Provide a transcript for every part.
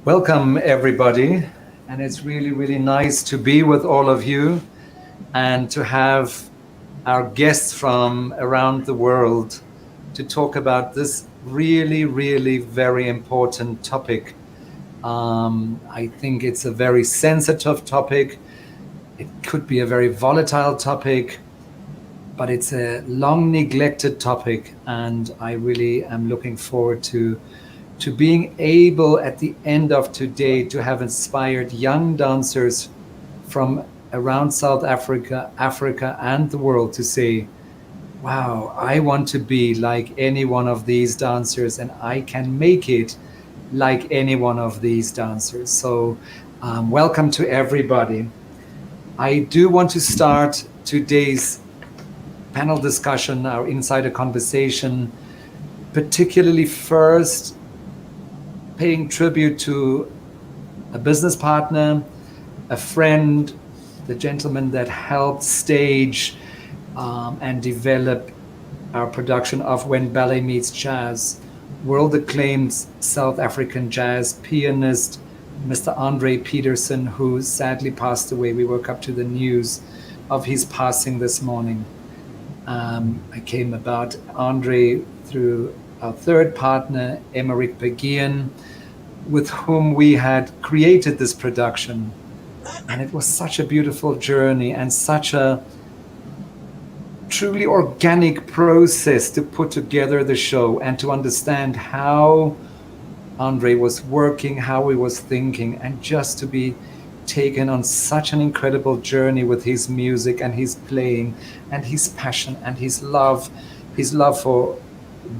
Welcome, everybody. And it's really, really nice to be with all of you and to have our guests from around the world to talk about this really, really very important topic. I think it's a very sensitive topic. It could be a very volatile topic, but it's a long neglected topic. And I really am looking forward to being able at the end of today to have inspired young dancers from around South Africa, Africa, and the world to say, wow, I want to be like any one of these dancers and I can make it like any one of these dancers. So welcome to everybody. I do want to start today's panel discussion, our insider conversation, particularly first paying tribute to a business partner, a friend, the gentleman that helped stage and develop our production of When Ballet Meets Jazz, world-acclaimed South African jazz pianist, Mr. Andre Peterson, who sadly passed away. We woke up to the news of his passing this morning. I came about Andre through our third partner, Emmerich Begian, with whom we had created this production. And it was such a beautiful journey and such a truly organic process to put together the show and to understand how Andre was working, how he was thinking, and just to be taken on such an incredible journey with his music and his playing and his passion and his love for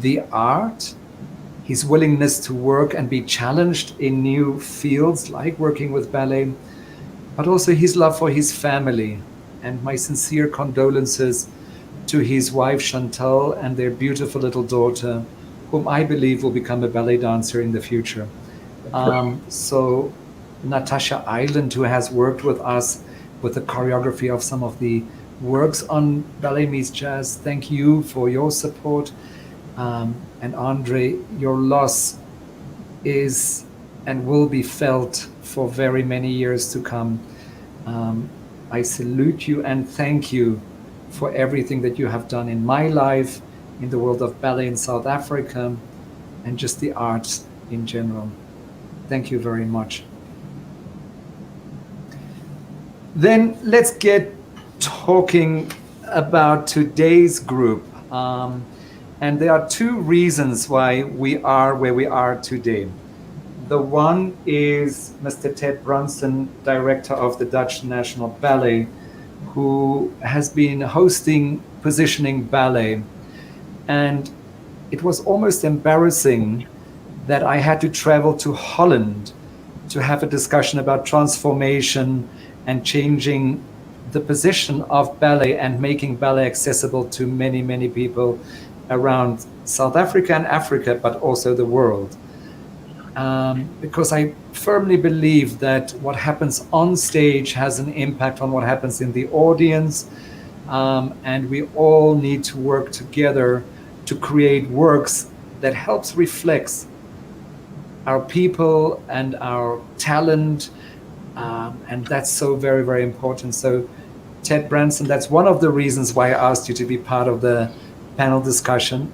the art, his willingness to work and be challenged in new fields like working with ballet, but also his love for his family. And my sincere condolences to his wife Chantal and their beautiful little daughter, whom I believe will become a ballet dancer in the future. So Natasha Island, who has worked with us with the choreography of some of the works on Ballet Meets Jazz, thank you for your support. And Andre, your loss is and will be felt for very many years to come. I salute you and thank you for everything that you have done in my life, in the world of ballet in South Africa, and just the arts in general. Thank you very much. Then let's get talking about today's group. And there are two reasons why we are where we are today. The one is Mr. Ted Brunson, director of the Dutch National Ballet, who has been hosting Positioning Ballet. And it was almost embarrassing that I had to travel to Holland to have a discussion about transformation and changing the position of ballet and making ballet accessible to many, many people around South Africa and Africa, but also the world. Because I firmly believe that what happens on stage has an impact on what happens in the audience. And we all need to work together to create works that helps reflect our people and our talent. And that's so very, very important. So Ted Branson, that's one of the reasons why I asked you to be part of the panel discussion.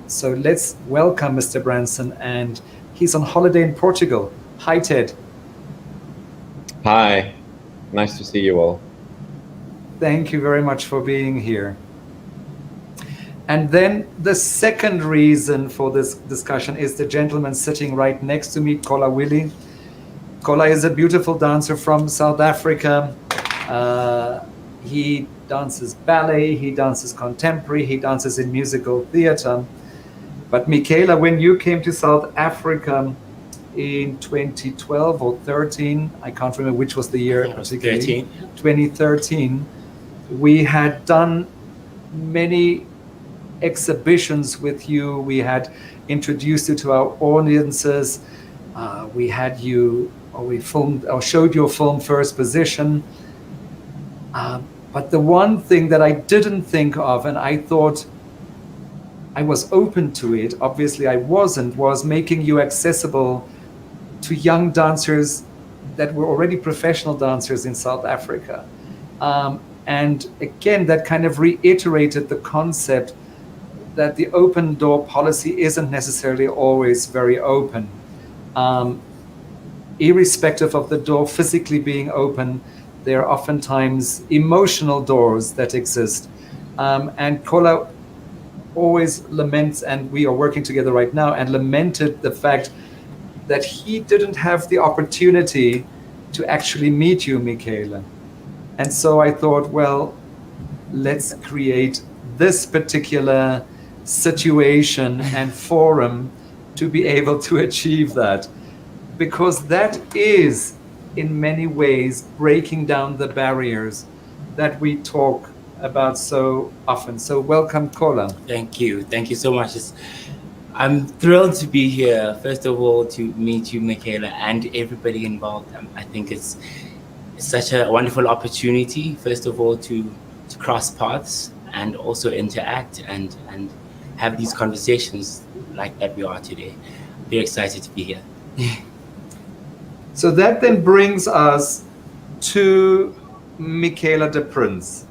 So let's welcome Mr. Branson, and he's on holiday in Portugal. Hi, Ted. Hi, nice to see you all. Thank you very much for being here. And then the second reason for this discussion is the gentleman sitting right next to me, Kola Willie. Kola is a beautiful dancer from South Africa. He dances ballet, he dances contemporary, he dances in musical theater. But Michaela, when you came to South Africa in 2012 or 13, I can't remember which was the year, particularly. 2013, we had done many exhibitions with you. We had introduced you to our audiences. We had you, or we filmed or showed your film First Position. But the one thing that I didn't think of, and I thought I was open to it, obviously I wasn't, was making you accessible to young dancers that were already professional dancers in South Africa. And again, that kind of reiterated the concept that the open door policy isn't necessarily always very open. Irrespective of the door physically being open, there are oftentimes emotional doors that exist. And Kola always laments, and we are working together right now, and lamented the fact that he didn't have the opportunity to actually meet you, Michaela. And so I thought, well, let's create this particular situation and forum to be able to achieve that. Because that is, in many ways, breaking down the barriers that we talk about so often. So welcome, Kola. Thank you so much. I'm thrilled to be here. First of all, to meet you, Michaela, and everybody involved. I think it's such a wonderful opportunity, first of all, to cross paths and also interact and have these conversations like that we are today. Very excited to be here. So that then brings us to Michaela de Prince.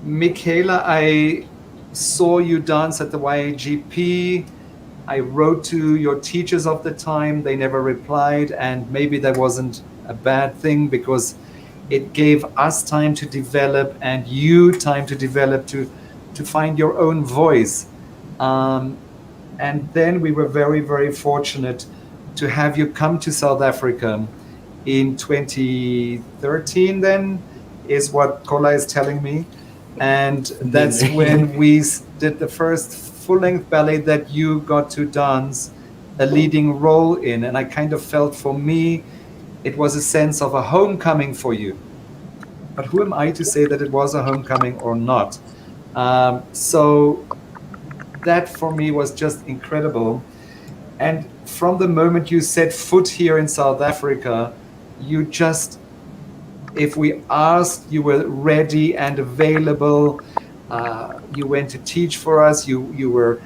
Michaela, I saw you dance at the YAGP. I wrote to your teachers of the time. They never replied, and maybe that wasn't a bad thing because it gave us time to develop and you time to develop, to find your own voice. And then we were very, very fortunate to have you come to South Africa in 2013 then, is what Kola is telling me. And that's when we did the first full-length ballet that you got to dance a leading role in. And I kind of felt, for me, it was a sense of a homecoming for you. But who am I to say that it was a homecoming or not? So that for me was just incredible. And from the moment you set foot here in South Africa, you just, if we asked, you were ready and available. You went to teach for us. You were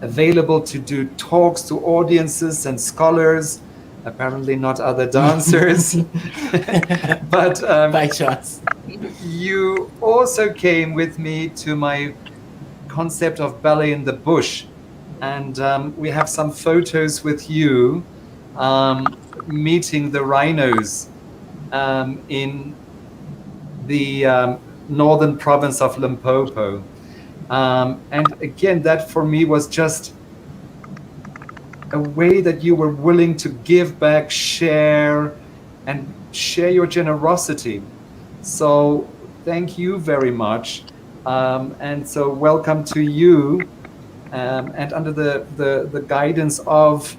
available to do talks to audiences and scholars, apparently not other dancers. But by chance. You also came with me to my concept of ballet in the bush. And we have some photos with you meeting the rhinos in the northern province of Limpopo. And again, that for me was just a way that you were willing to give back, share your generosity. So thank you very much. And so welcome to you. And under the guidance of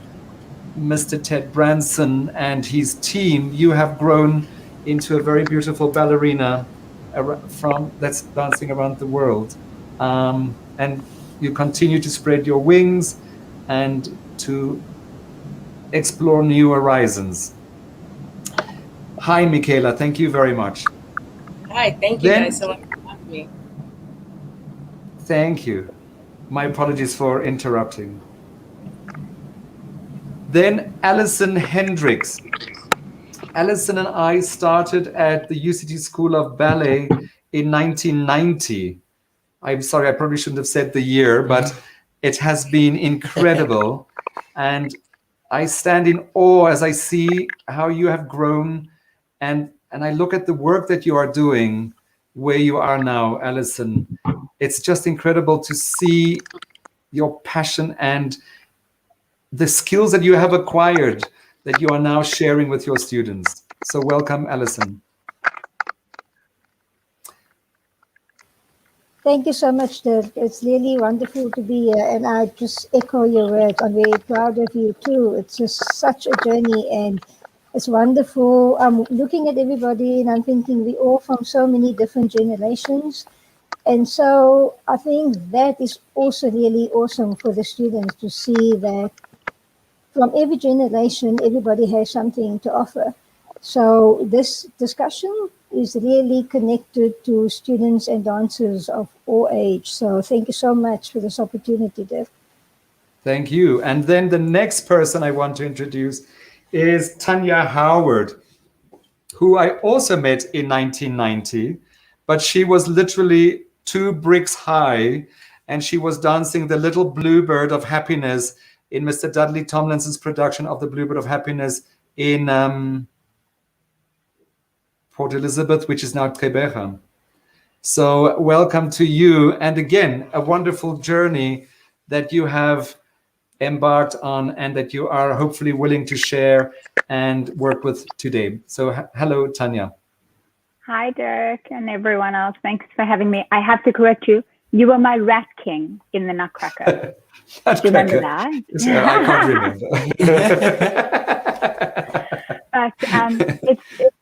Mr. Ted Branson and his team, you have grown into a very beautiful ballerina that's dancing around the world. And you continue to spread your wings and to explore new horizons. Hi, Michaela. Thank you very much. Hi, thank you guys so much for having me. Thank you. My apologies for interrupting. Then Allison Hendricks. Allison and I started at the UCT School of Ballet in 1990. I'm sorry, I probably shouldn't have said the year, but it has been incredible. And I stand in awe as I see how you have grown. And I look at the work that you are doing where you are now, Allison. It's just incredible to see your passion and the skills that you have acquired that you are now sharing with your students. So welcome, Allison. Thank you so much, Dirk. It's really wonderful to be here, and I just echo your words. I'm very proud of you too. It's just such a journey, and it's wonderful. I'm looking at everybody, and I'm thinking we're all from so many different generations. And so I think that is also really awesome for the students to see that from every generation, everybody has something to offer. So this discussion is really connected to students and dancers of all age. So thank you so much for this opportunity, Dev. Thank you. And then the next person I want to introduce is Tanya Howard, who I also met in 1990, but she was literally 2 bricks high, and she was dancing the little Bluebird of Happiness in Mr. Dudley Tomlinson's production of the Bluebird of Happiness in Port Elizabeth, which is now Quebec. So welcome to you. And again, a wonderful journey that you have embarked on and that you are hopefully willing to share and work with today. So hello, Tanya. Hi, Dirk, and everyone else. Thanks for having me. I have to correct you. You were my rat king in the Nutcracker. Do you remember that? I can't remember. But it's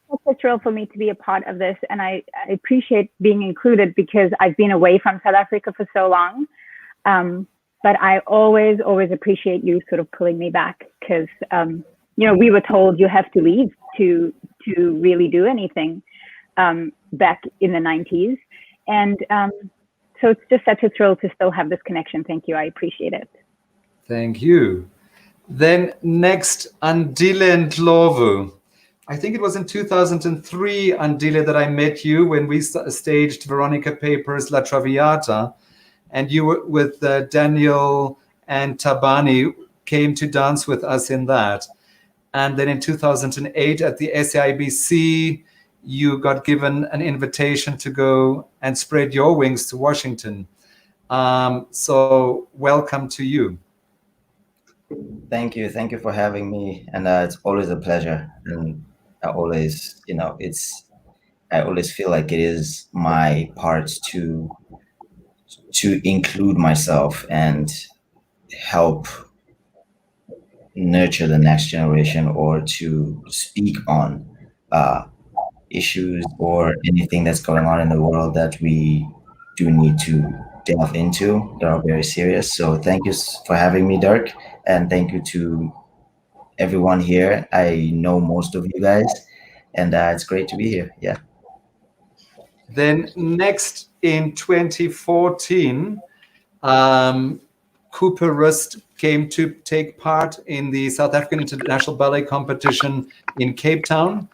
such a thrill for me to be a part of this, and I appreciate being included because I've been away from South Africa for so long. But I always appreciate you sort of pulling me back because, we were told you have to leave to really do anything back in the 90s. And so it's just such a thrill to still have this connection. Thank you. I appreciate it. Thank you. Then next, Andile Ndlovu. I think it was in 2003, Andile, that I met you when we staged Veronica Paper's La Traviata. And you were with Daniel and Tabani came to dance with us in that. And then in 2008 at the SAIBC, you got given an invitation to go and spread your wings to Washington. So welcome to you. Thank you for having me, and it's always a pleasure. And I always, I always feel like it is my part to include myself and help nurture the next generation, or to speak on issues or anything that's going on in the world that we do need to delve into that are very serious. So thank you for having me, Dirk, and thank you to everyone here. I know most of you guys, and it's great to be here. Yeah. Then next in 2014, Cooper Rust came to take part in the South African International Ballet Competition in Cape Town.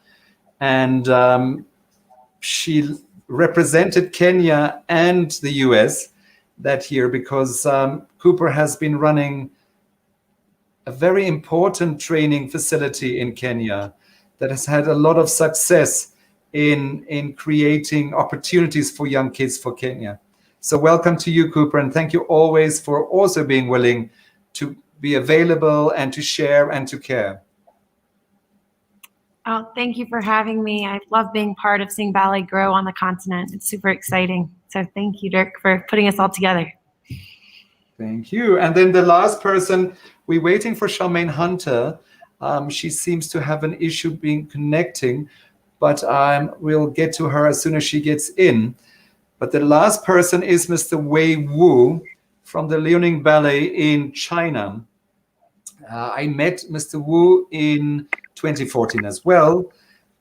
And she represented Kenya and the US that year because Cooper has been running a very important training facility in Kenya that has had a lot of success in creating opportunities for young kids for Kenya. So welcome to you, Cooper, and thank you always for also being willing to be available and to share and to care. Oh, thank you for having me. I love being part of seeing ballet grow on the continent. It's super exciting. So thank you, Dirk, for putting us all together. Thank you. And then the last person, we're waiting for Charmaine Hunter. She seems to have an issue connecting, but we'll get to her as soon as she gets in. But the last person is Mr. Wei Wu from the Liaoning Ballet in China. I met Mr. Wu in 2014 as well,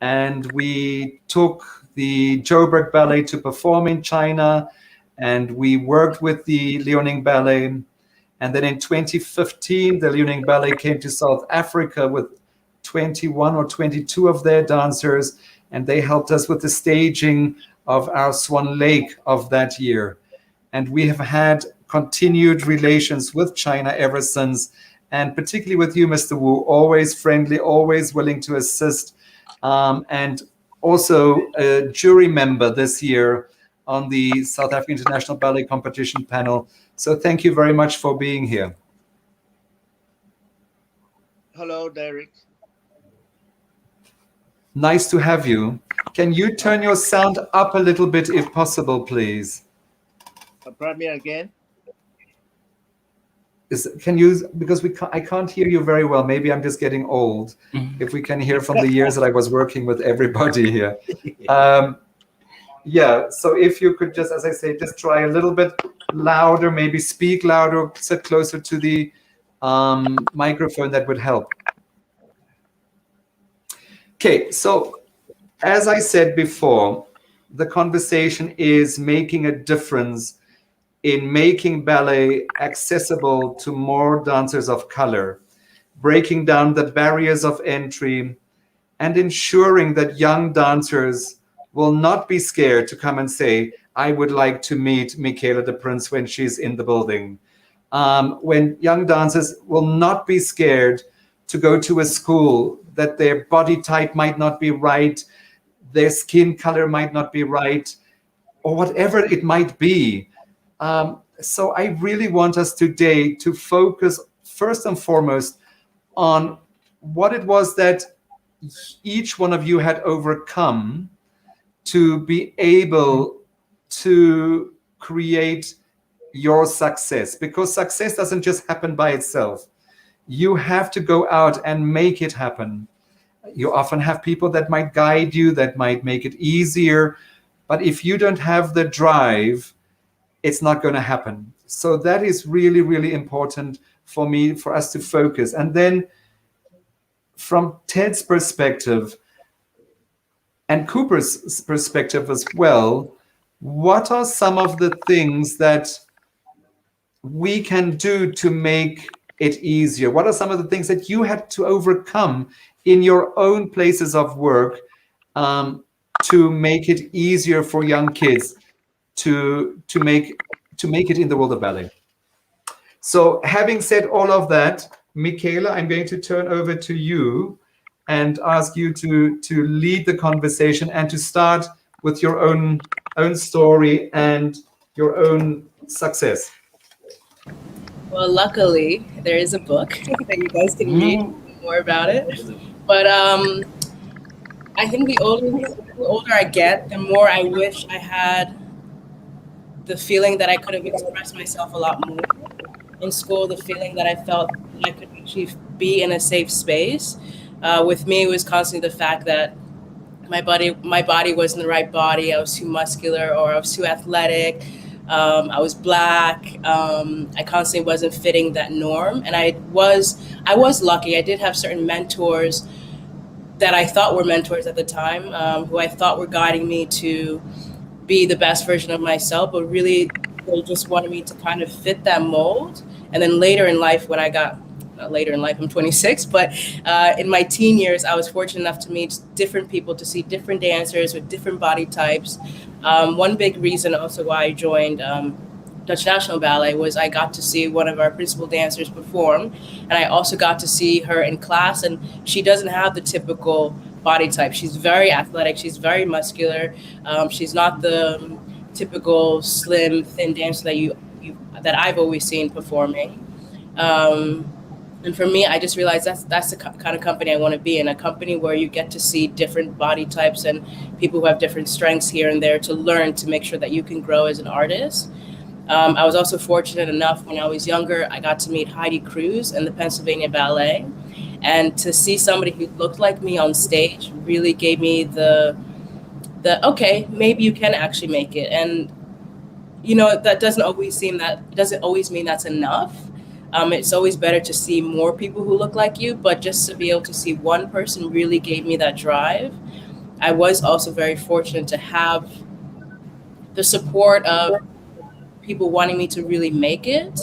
and we took the Joburg Ballet to perform in China, and we worked with the Liaoning Ballet. And then in 2015, the Liaoning Ballet came to South Africa with 21 or 22 of their dancers, and they helped us with the staging of our Swan Lake of that year. And we have had continued relations with China ever since, and particularly with you, Mr. Wu, always friendly, always willing to assist, and also a jury member this year on the South African International Ballet Competition panel. So thank you very much for being here. Hello, Derek. Nice to have you. Can you turn your sound up a little bit if possible, please? Pardon me again? Can you, because I can't hear you very well. Maybe I'm just getting old. If we can hear from the years that I was working with everybody here. Yeah, so if you could just, as I say, just try a little bit louder, maybe speak louder, sit closer to the microphone, that would help. Okay, so as I said before, the conversation is making a difference in making ballet accessible to more dancers of color. breaking down the barriers of entry, and ensuring that young dancers will not be scared to come and say, I would like to meet Michaela the Prince when she's in the building. When young dancers will not be scared to go to a school that their body type might not be right, their skin color might not be right, or whatever it might be. So I really want us today to focus first and foremost on what it was that each one of you had overcome to be able to create your success, because success doesn't just happen by itself. You have to go out and make it happen. You often have people that might guide you, that might make it easier, but if you don't have the drive, it's not going to happen. So that is really, really important for me, for us to focus. And then from Ted's perspective and Cooper's perspective as well, what are some of the things that we can do to make it easier? What are some of the things that you had to overcome in your own places of work to make it easier for young kids to make it in the world of ballet? So having said all of that, Michaela, I'm going to turn over to you and ask you to lead the conversation and to start with your own story and your own success. Well, luckily, there is a book that you guys can read more about it. But I think the older I get, the more I wish I had the feeling that I could have expressed myself a lot more in school, the feeling that I felt I could actually be in a safe space. With me, it was constantly the fact that my body wasn't the right body. I was too muscular, or I was too athletic. I was Black. I constantly wasn't fitting that norm. And I was lucky. I did have certain mentors that I thought were mentors at the time, who I thought were guiding me to be the best version of myself, but really they just wanted me to kind of fit that mold. And then later in life, when I got, not later in life, I'm 26, but in my teen years, I was fortunate enough to meet different people, to see different dancers with different body types. One big reason also why I joined Dutch National Ballet was I got to see one of our principal dancers perform, and I also got to see her in class, and she doesn't have the typical body type. She's very athletic, she's very muscular. She's not the typical slim, thin dancer that I've always seen performing. And for me, I just realized that's the kind of company I want to be in, a company where you get to see different body types and people who have different strengths here and there to learn to make sure that you can grow as an artist. I was also fortunate enough when I was younger, I got to meet Heidi Cruz in the Pennsylvania Ballet. And to see somebody who looked like me on stage really gave me the okay, maybe you can actually make it. And, you know, that doesn't always mean that's enough. It's always better to see more people who look like you, but just to be able to see one person really gave me that drive. I was also very fortunate to have the support of people wanting me to really make it.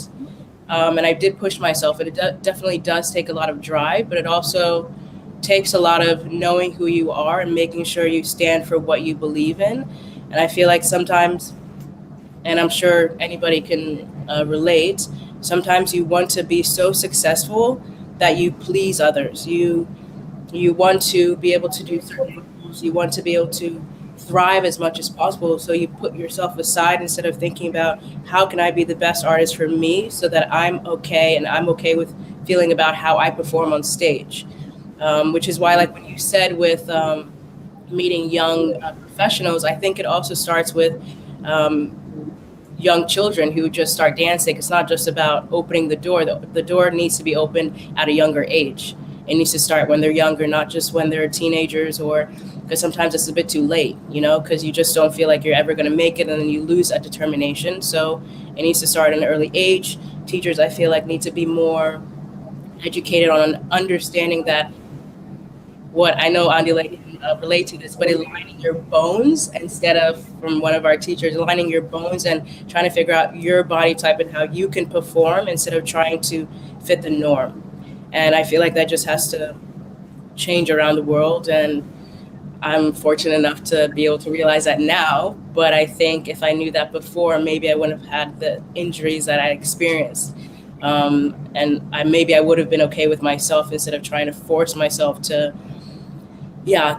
And I did push myself, and it definitely does take a lot of drive, but it also takes a lot of knowing who you are and making sure you stand for what you believe in. And I feel like sometimes, and I'm sure anybody can relate, sometimes you want to be so successful that you please others. You want to be able to do certain things. You want to be able to thrive as much as possible. So you put yourself aside instead of thinking about how can I be the best artist for me so that I'm okay, and I'm okay with feeling about how I perform on stage. Which is why, like when you said with meeting young professionals, I think it also starts with young children who just start dancing. It's not just about opening the door. The door needs to be opened at a younger age. It needs to start when they're younger, not just when they're teenagers, or because sometimes it's a bit too late, you know, because you just don't feel like you're ever going to make it, and then you lose that determination. So it needs to start at an early age. Teachers, I feel like, need to be more educated on understanding that, what I know Andy can relate to this, but aligning your bones instead of, from one of our teachers, aligning your bones and trying to figure out your body type and how you can perform instead of trying to fit the norm. And I feel like that just has to change around the world. And I'm fortunate enough to be able to realize that now. But I think if I knew that before, maybe I wouldn't have had the injuries that I experienced. And maybe I would have been okay with myself instead of trying to force myself to,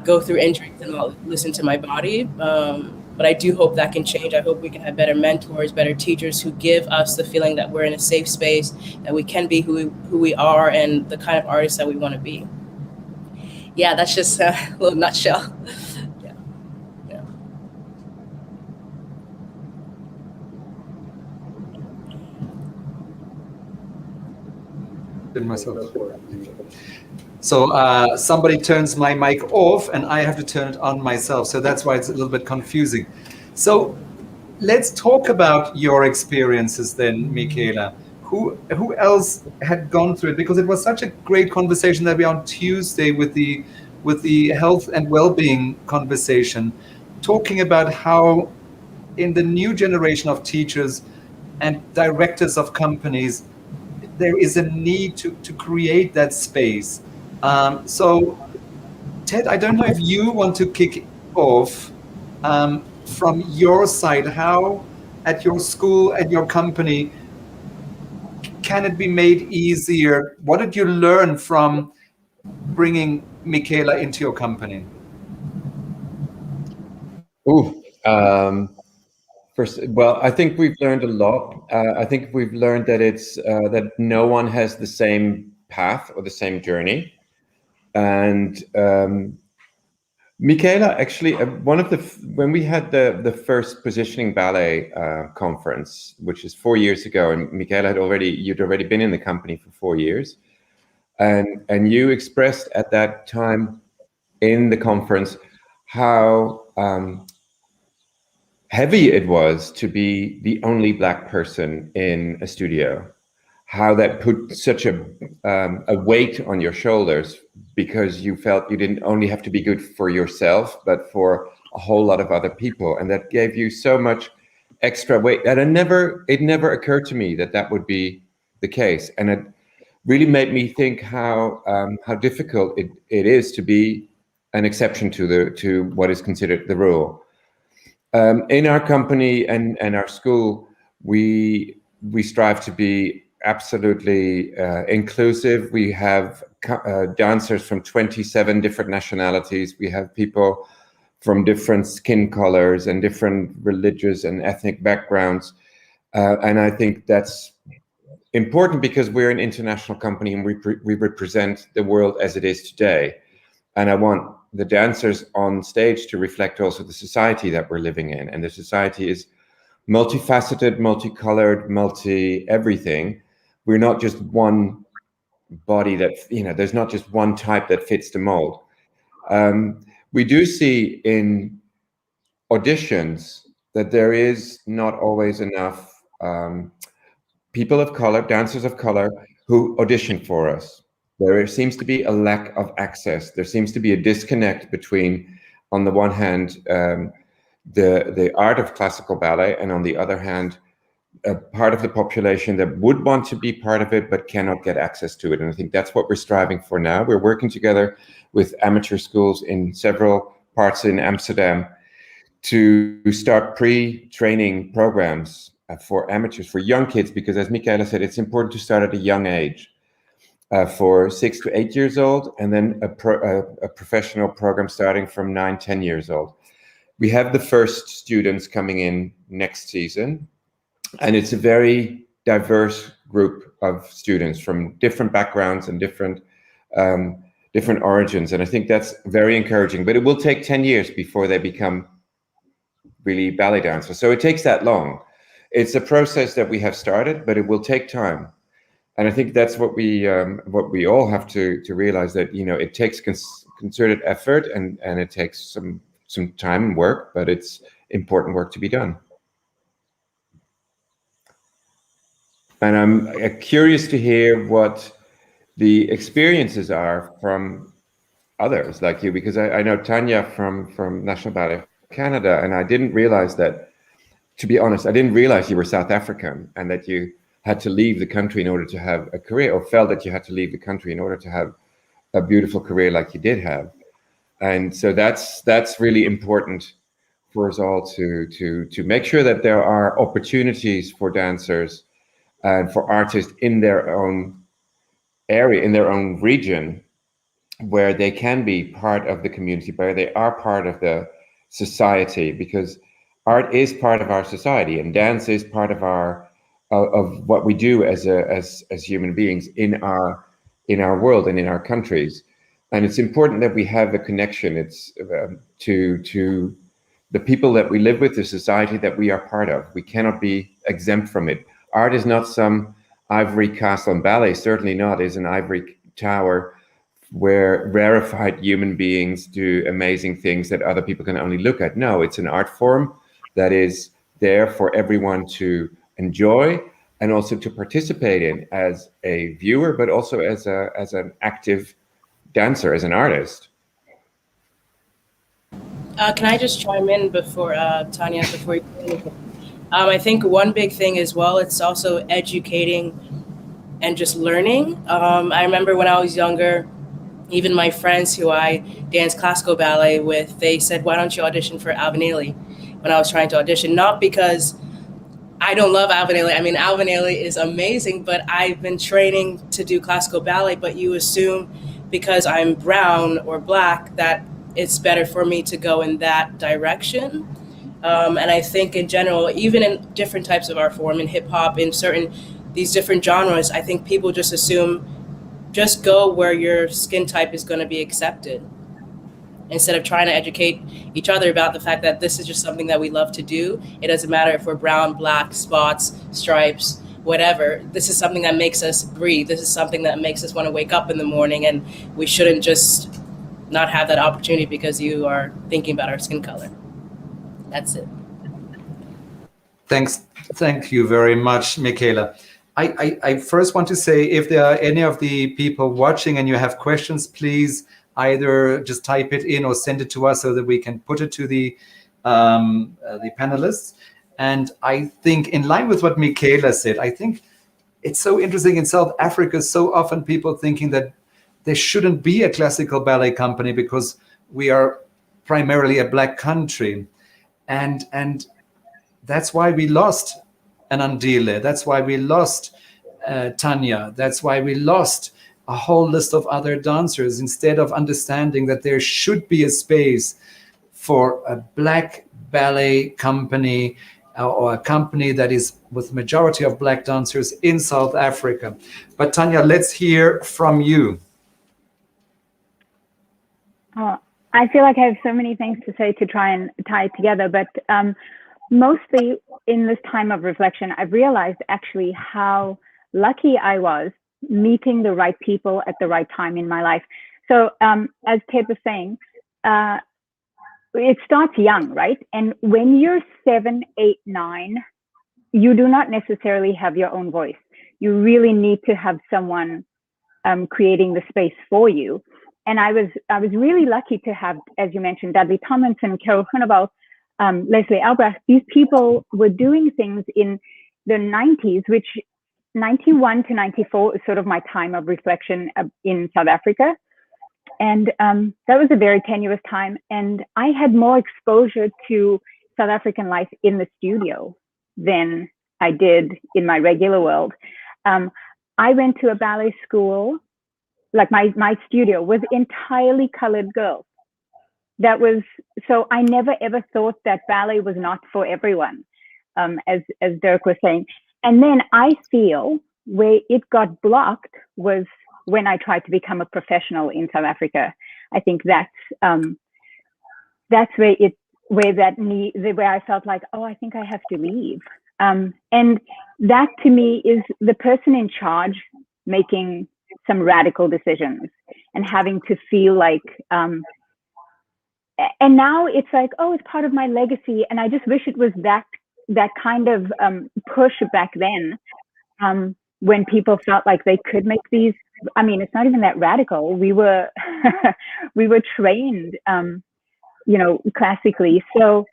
go through injuries and not listen to my body. But I do hope that can change. I hope we can have better mentors, better teachers who give us the feeling that we're in a safe space, that we can be who we are and the kind of artists that we want to be. Yeah, that's just a little nutshell. Yeah. Did myself. So somebody turns my mic off and I have to turn it on myself. So that's why it's a little bit confusing. So let's talk about your experiences then, Michaela. Who else had gone through it? Because it was such a great conversation that we on Tuesday with the health and well-being conversation, talking about how in the new generation of teachers and directors of companies, there is a need to create that space. So, Ted, I don't know if you want to kick off from your side, how at your school, at your company, can it be made easier? What did you learn from bringing Michaela into your company? First, well, I think we've learned a lot. I think we've learned that it's that no one has the same path or the same journey. And Michaela, actually, when we had the first positioning ballet conference, which is 4 years ago, and Michaela you'd already been in the company for 4 years, and you expressed at that time in the conference how heavy it was to be the only Black person in a studio, how that put such a weight on your shoulders because you felt you didn't only have to be good for yourself, but for a whole lot of other people. And that gave you so much extra weight that it never occurred to me that would be the case. And it really made me think how difficult it is to be an exception to what is considered the rule. In our company and our school, we strive to be absolutely inclusive. We have dancers from 27 different nationalities. We have people from different skin colors and different religious and ethnic backgrounds. And I think that's important because we're an international company and we represent the world as it is today. And I want the dancers on stage to reflect also the society that we're living in. And the society is multifaceted, multicolored, multi-everything. We're not just one body that, there's not just one type that fits the mold. We do see in auditions that there is not always enough people of color, dancers of color, who audition for us. There seems to be a lack of access. There seems to be a disconnect between, on the one hand, the art of classical ballet, and on the other hand, a part of the population that would want to be part of it but cannot get access to it. And I think that's what we're striving for now. We're working together with amateur schools in several parts in Amsterdam to start pre-training programs for amateurs, for young kids, because as Michaela said, it's important to start at a young age. For 6 to 8 years old, and then a professional program starting from 9, 10 years old. We have the first students coming in next season, and it's a very diverse group of students from different backgrounds and different origins, and I think that's very encouraging. But it will take 10 years before they become really ballet dancers, so it takes that long. It's a process that we have started, but it will take time. And I think that's what we all have to realize, that it takes concerted effort and it takes some time and work, but it's important work to be done. And I'm curious to hear what the experiences are from others like you, because I know Tanya from National Ballet Canada, and I didn't realize that, to be honest, I didn't realize you were South African and that you had to leave the country in order to have a career, or felt that you had to leave the country in order to have a beautiful career like you did have. And so that's really important for us all to make sure that there are opportunities for dancers and for artists in their own area, in their own region, where they can be part of the community, where they are part of the society, because art is part of our society and dance is part of what we do as human beings in our world and in our countries. And it's important that we have a connection. It's to the people that we live with, the society that we are part of. We cannot be exempt from it. Art is not some ivory castle, and ballet certainly not is an ivory tower where rarefied human beings do amazing things that other people can only look at. No, it's an art form that is there for everyone to enjoy and also to participate in as a viewer, but also as an active dancer, as an artist. Can I just chime in before Tanya, before you do anything? I think one big thing as well, it's also educating and just learning. I remember when I was younger, even my friends who I danced classical ballet with, they said, why don't you audition for Alvin Ailey? When I was trying to audition, not because I don't love Alvin Ailey. I mean, Alvin Ailey is amazing, but I've been training to do classical ballet, but you assume because I'm brown or black that it's better for me to go in that direction. And I think in general, even in different types of art form, in hip hop, in these different genres, I think people just assume, just go where your skin type is going to be accepted, instead of trying to educate each other about the fact that this is just something that we love to do. It doesn't matter if we're brown, black, spots, stripes, whatever. This is something that makes us breathe. This is something that makes us want to wake up in the morning, and we shouldn't just not have that opportunity because you are thinking about our skin color. That's it. Thank you very much, Michaela. I first want to say, if there are any of the people watching and you have questions, please either just type it in or send it to us so that we can put it to the panelists. And I think, in line with what Michaela said, I think it's so interesting in South Africa, so often people thinking that there shouldn't be a classical ballet company because we are primarily a black country. And that's why we lost Anandile. That's why we lost Tanya. That's why we lost a whole list of other dancers, instead of understanding that there should be a space for a black ballet company or a company that is with majority of black dancers in South Africa. But Tanya, let's hear from you. I feel like I have so many things to say to try and tie it together, but mostly in this time of reflection, I've realized actually how lucky I was meeting the right people at the right time in my life. So as Ted was saying, it starts young, right? And when you're 7, 8, 9, you do not necessarily have your own voice. You really need to have someone creating the space for you. And I was really lucky to have, as you mentioned, Dudley Tomlinson, Carol Groenewold, Leslie Albrecht. These people were doing things in the 90s, which 91 to 94 is sort of my time of reflection in South Africa. And that was a very tenuous time. And I had more exposure to South African life in the studio than I did in my regular world. I went to a ballet school. Like my studio was entirely colored girls. That was, so I never ever thought that ballet was not for everyone, as Dirk was saying. And then I feel where it got blocked was when I tried to become a professional in South Africa. I think that's where I felt like, oh, I think I have to leave. And that to me is the person in charge making some radical decisions and having to feel like, and now it's like, oh, it's part of my legacy. And I just wish it was that kind of push back then, when people felt like they could make these. I mean, it's not even that radical. We were we were trained, classically. So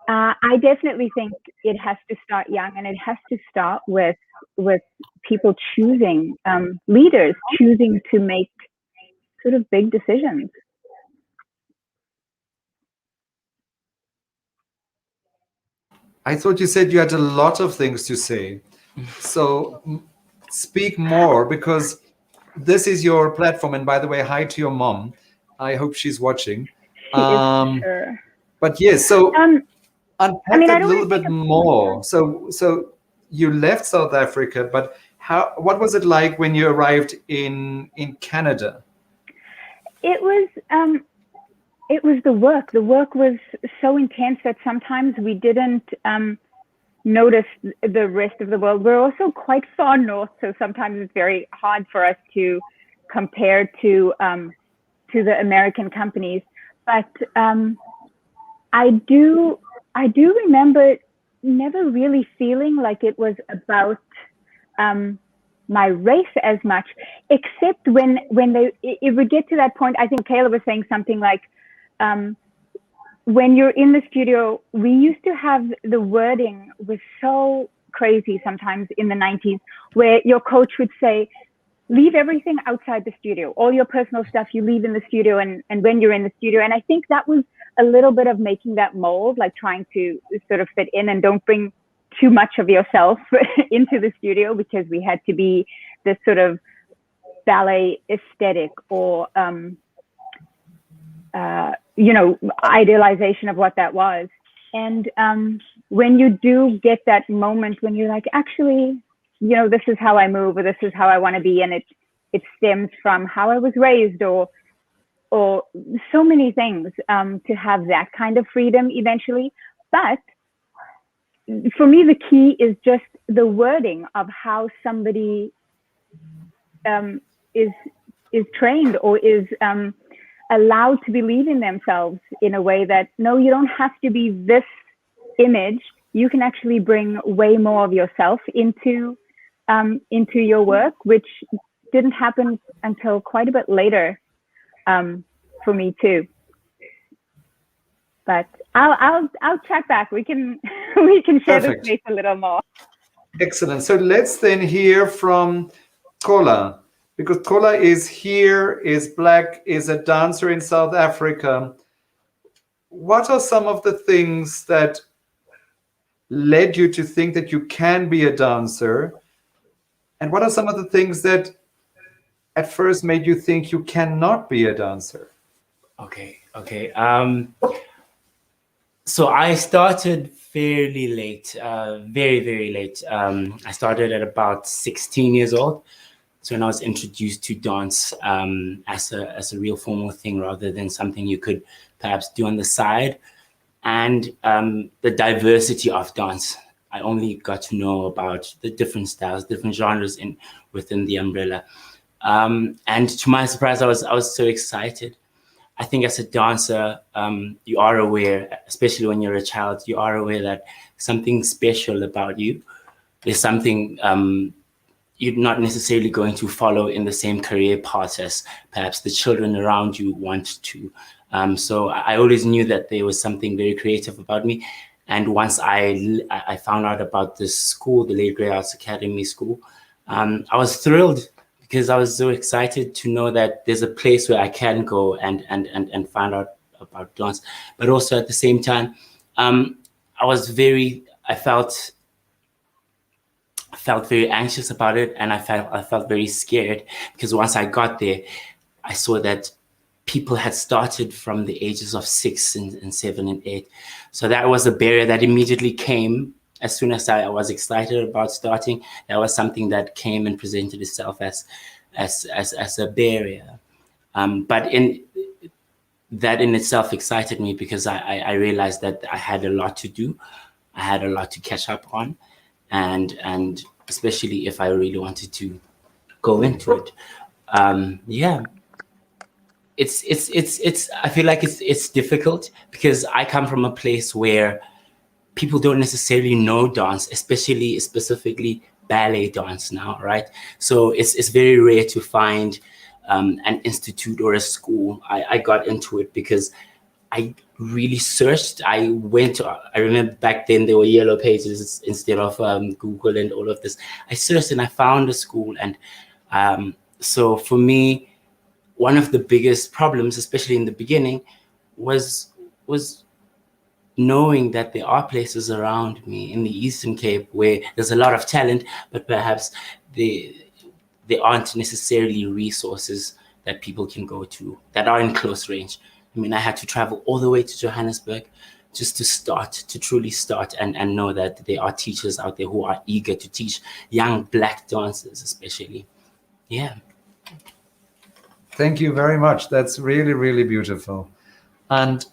I definitely think it has to start young, and it has to start with people choosing, leaders choosing to make sort of big decisions. I thought you said you had a lot of things to say. So speak more, because this is your platform. And by the way, hi to your mom. I hope she's watching. She is, sure. But yes, so unpack that a little bit more. So you left South Africa, but what was it like when you arrived in Canada? It was the work. The work was so intense that sometimes we didn't notice the rest of the world. We're also quite far north, so sometimes it's very hard for us to compare to the American companies. But I do remember never really feeling like it was about my race as much, except when it would get to that point. I think Michaela was saying something like, when you're in the studio, we used to have the wording was so crazy sometimes in the 90s, where your coach would say, leave everything outside the studio, all your personal stuff you leave in the studio and when you're in the studio. And I think that was a little bit of making that mold, like trying to sort of fit in and don't bring too much of yourself into the studio, because we had to be this sort of ballet aesthetic or idealization of what that was. And when you do get that moment when you're like, actually, this is how I move, or this is how I want to be, and it stems from how I was raised, or so many things, to have that kind of freedom eventually. But for me, the key is just the wording of how somebody is trained or is allowed to believe in themselves in a way that, no, you don't have to be this image. You can actually bring way more of yourself into your work, which didn't happen until quite a bit later for me too. But I'll chat back. We can share the space a little more. Excellent. So let's then hear from Kola, because Kola is here, is Black, is a dancer in South Africa. What are some of the things that led you to think that you can be a dancer? And what are some of the things that at first made you think you cannot be a dancer? Okay. So I started fairly late, very, very late. I started at about 16 years old. So when I was introduced to dance as a real formal thing, rather than something you could perhaps do on the side, and the diversity of dance. I only got to know about the different styles, different genres within the umbrella. And to my surprise, I was so excited. I think as a dancer, you are aware, especially when you're a child, you are aware that something special about you. There's something you're not necessarily going to follow in the same career path as perhaps the children around you want to. So I always knew that there was something very creative about me. And once I found out about this school, the Late Grey Arts Academy School, I was thrilled, because I was so excited to know that there's a place where I can go and find out about dance. But also at the same time, I felt very anxious about it, and I felt very scared, because once I got there, I saw that people had started from the ages of 6 and 7 and 8. So that was a barrier that immediately came. As soon as I was excited about starting, that was something that came and presented itself as a barrier. But that in itself excited me, because I realized that I had a lot to do. I had a lot to catch up on, and especially if I really wanted to go into it. It's I feel like it's difficult, because I come from a place where people don't necessarily know dance, specifically ballet dance now, right? So it's very rare to find an institute or a school. I got into it because I really searched. I remember back then there were yellow pages instead of Google and all of this. I searched and I found a school. And so for me, one of the biggest problems, especially in the beginning, was knowing that there are places around me in the Eastern Cape where there's a lot of talent, but perhaps there aren't necessarily resources that people can go to that are in close range. I mean, I had to travel all the way to Johannesburg just to truly start and know that there are teachers out there who are eager to teach young Black dancers, especially. Yeah. Thank you very much. That's really, really beautiful. And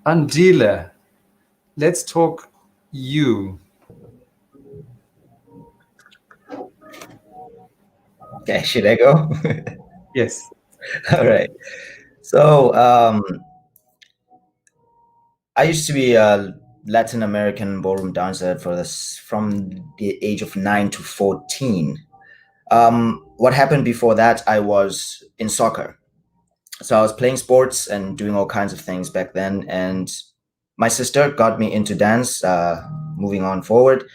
Andile, let's talk you. Okay, should I go? Yes. All right. So I used to be a Latin American ballroom dancer from the age of 9 to 14. What happened before that, I was in soccer. So I was playing sports and doing all kinds of things back then. And my sister got me into dance. Moving on forward,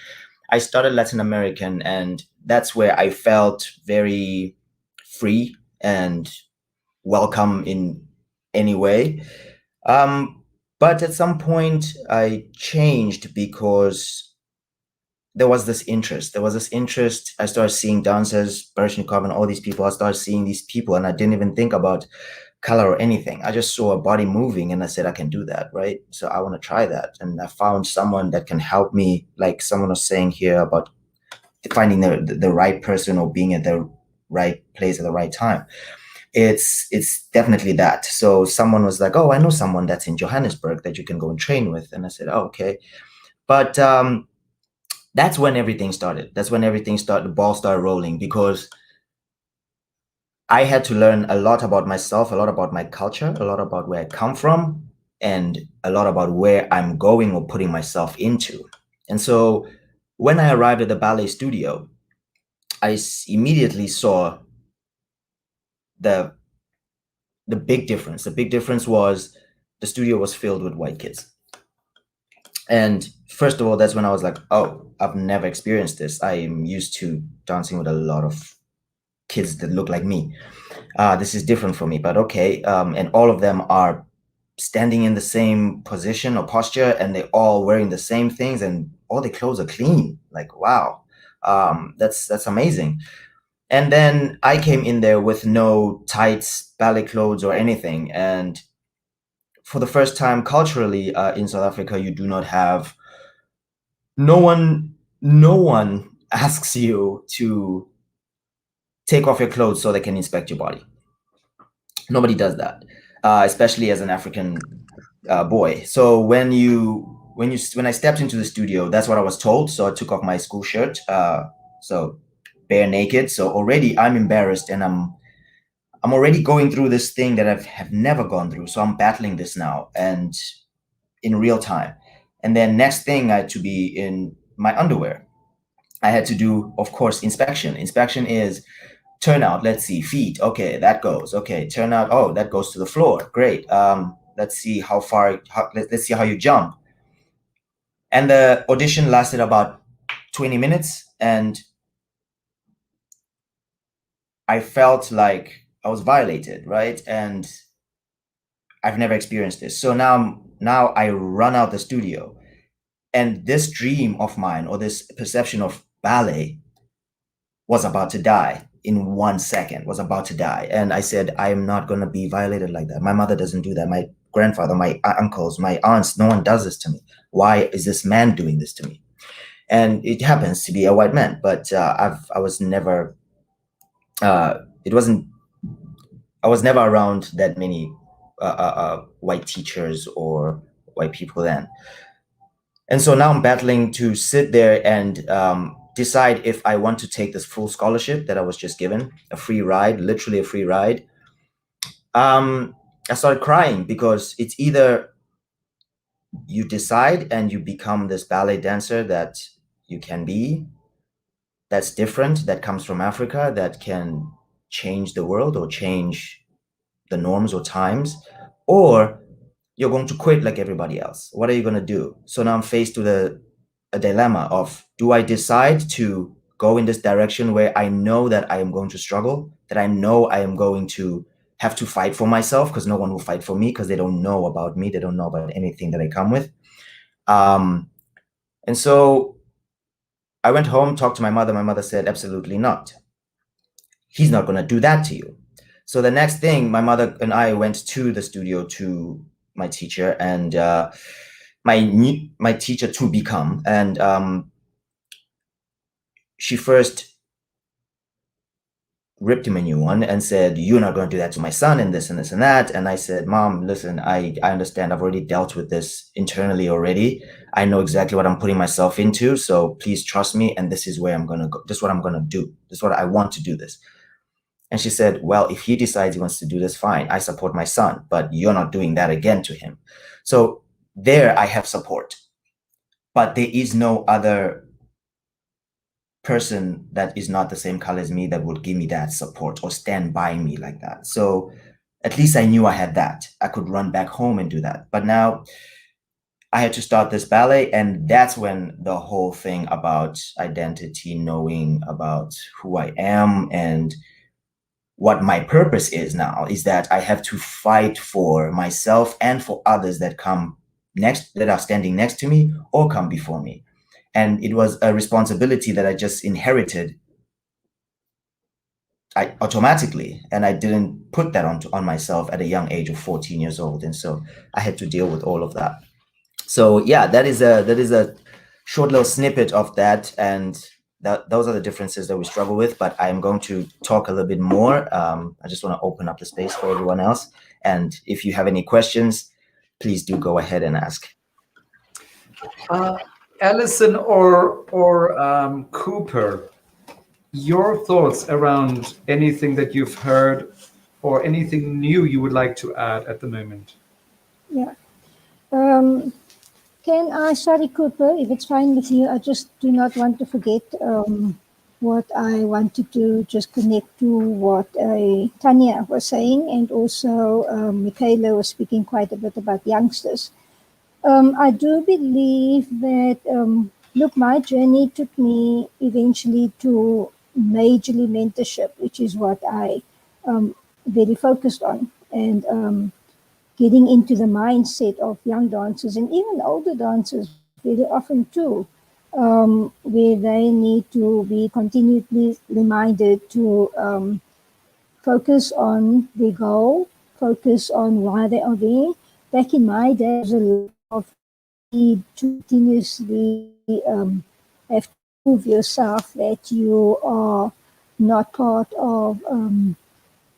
I started Latin American, and that's where I felt very free and welcome in any way. But at some point, I changed because there was this interest. I started seeing dancers, Bershnikov and all these people. I started seeing these people, and I didn't even think about color or anything. I just saw a body moving, and I said, I can do that, right? So I want to try that. And I found someone that can help me, like someone was saying here about finding the right person or being at the right place at the right time. It's definitely that. So someone was like, oh, I know someone that's in Johannesburg that you can go and train with. And I said, oh, okay. But that's when everything started. The ball started rolling, because I had to learn a lot about myself, a lot about my culture, a lot about where I come from, and a lot about where I'm going or putting myself into. And so when I arrived at the ballet studio, I immediately saw the big difference. The big difference was the studio was filled with white kids. And first of all, that's when I was like, oh, I've never experienced this. I am used to dancing with a lot of kids that look like me. This is different for me, but okay. And all of them are standing in the same position or posture, and they're all wearing the same things, and all their clothes are clean. Like, wow, that's amazing. And then I came in there with no tights, ballet clothes, or anything. And for the first time culturally in South Africa, you do not have, no one asks you to take off your clothes so they can inspect your body. Nobody does that, especially as an African boy. So when I stepped into the studio, that's what I was told. So I took off my school shirt, so bare naked. So already I'm embarrassed, and I'm already going through this thing that I have never gone through. So I'm battling this now, and in real time. And then next thing, I had to be in my underwear. I had to do, of course, inspection. Inspection is turnout. Let's see, feet. Okay, that goes. Okay, turnout. Oh, that goes to the floor. Great. Let's see how far. Let's see how you jump. And the audition lasted about 20 minutes, and I felt like I was violated, right? And I've never experienced this. So now I run out the studio, and this dream of mine, or this perception of ballet, was about to die in 1 second, was about to die. And I said, I am not going to be violated like that. My mother doesn't do that. My grandfather, my uncles, my aunts, no one does this to me. Why is this man doing this to me? And it happens to be a white man, but I was never around that many white teachers or white people then. And so now I'm battling to sit there and decide if I want to take this full scholarship that I was just given, a free ride, literally a free ride. I started crying, because it's either you decide and you become this ballet dancer that you can be, that's different, that comes from Africa, that can change the world or change the norms or times, or you're going to quit like everybody else. What are you going to do? So now I'm faced with a dilemma of, do I decide to go in this direction where I know that I am going to struggle, that I know I am going to have to fight for myself because no one will fight for me because they don't know about me. They don't know about anything that I come with. And so I went home, talked to my mother. My mother said, absolutely not. He's not going to do that to you. So the next thing, my mother and I went to the studio to my teacher and my teacher to become. And she first ripped him a new one and said, you're not going to do that to my son and this and this and that. And I said, Mom, listen, I understand. I've already dealt with this internally already. I know exactly what I'm putting myself into. So please trust me. And this is where I'm going to go. This is what I'm going to do. This is what I want to do this. And she said, well, if he decides he wants to do this, fine. I support my son, but you're not doing that again to him. So there I have support, but there is no other person that is not the same color as me that would give me that support or stand by me like that. So at least I knew I had that. I could run back home and do that. But now I had to start this ballet, and that's when the whole thing about identity, knowing about who I am and what my purpose is now, is that I have to fight for myself and for others that come next, that are standing next to me or come before me. And it was a responsibility that I just inherited automatically, and I didn't put that on myself at a young age of 14 years old. And so I had to deal with all of that. So yeah, that is a short little snippet of that, and those are the differences that we struggle with. But I'm going to talk a little bit more. I just want to open up the space for everyone else, and if you have any questions, please do go ahead and ask. Allison or Cooper, your thoughts around anything that you've heard or anything new you would like to add at the moment? Yeah. Can I, sorry, Cooper, if it's fine with you, I just do not want to forget what I wanted to just connect to what Tanya was saying, and also Michaela was speaking quite a bit about youngsters. I do believe that, look, my journey took me eventually to majorly mentorship, which is what I very focused on, and getting into the mindset of young dancers and even older dancers very often too, where they need to be continually reminded to focus on their goal, focus on why they are there. Back in my day, there was a lot of need to continuously have to prove yourself that you are not part of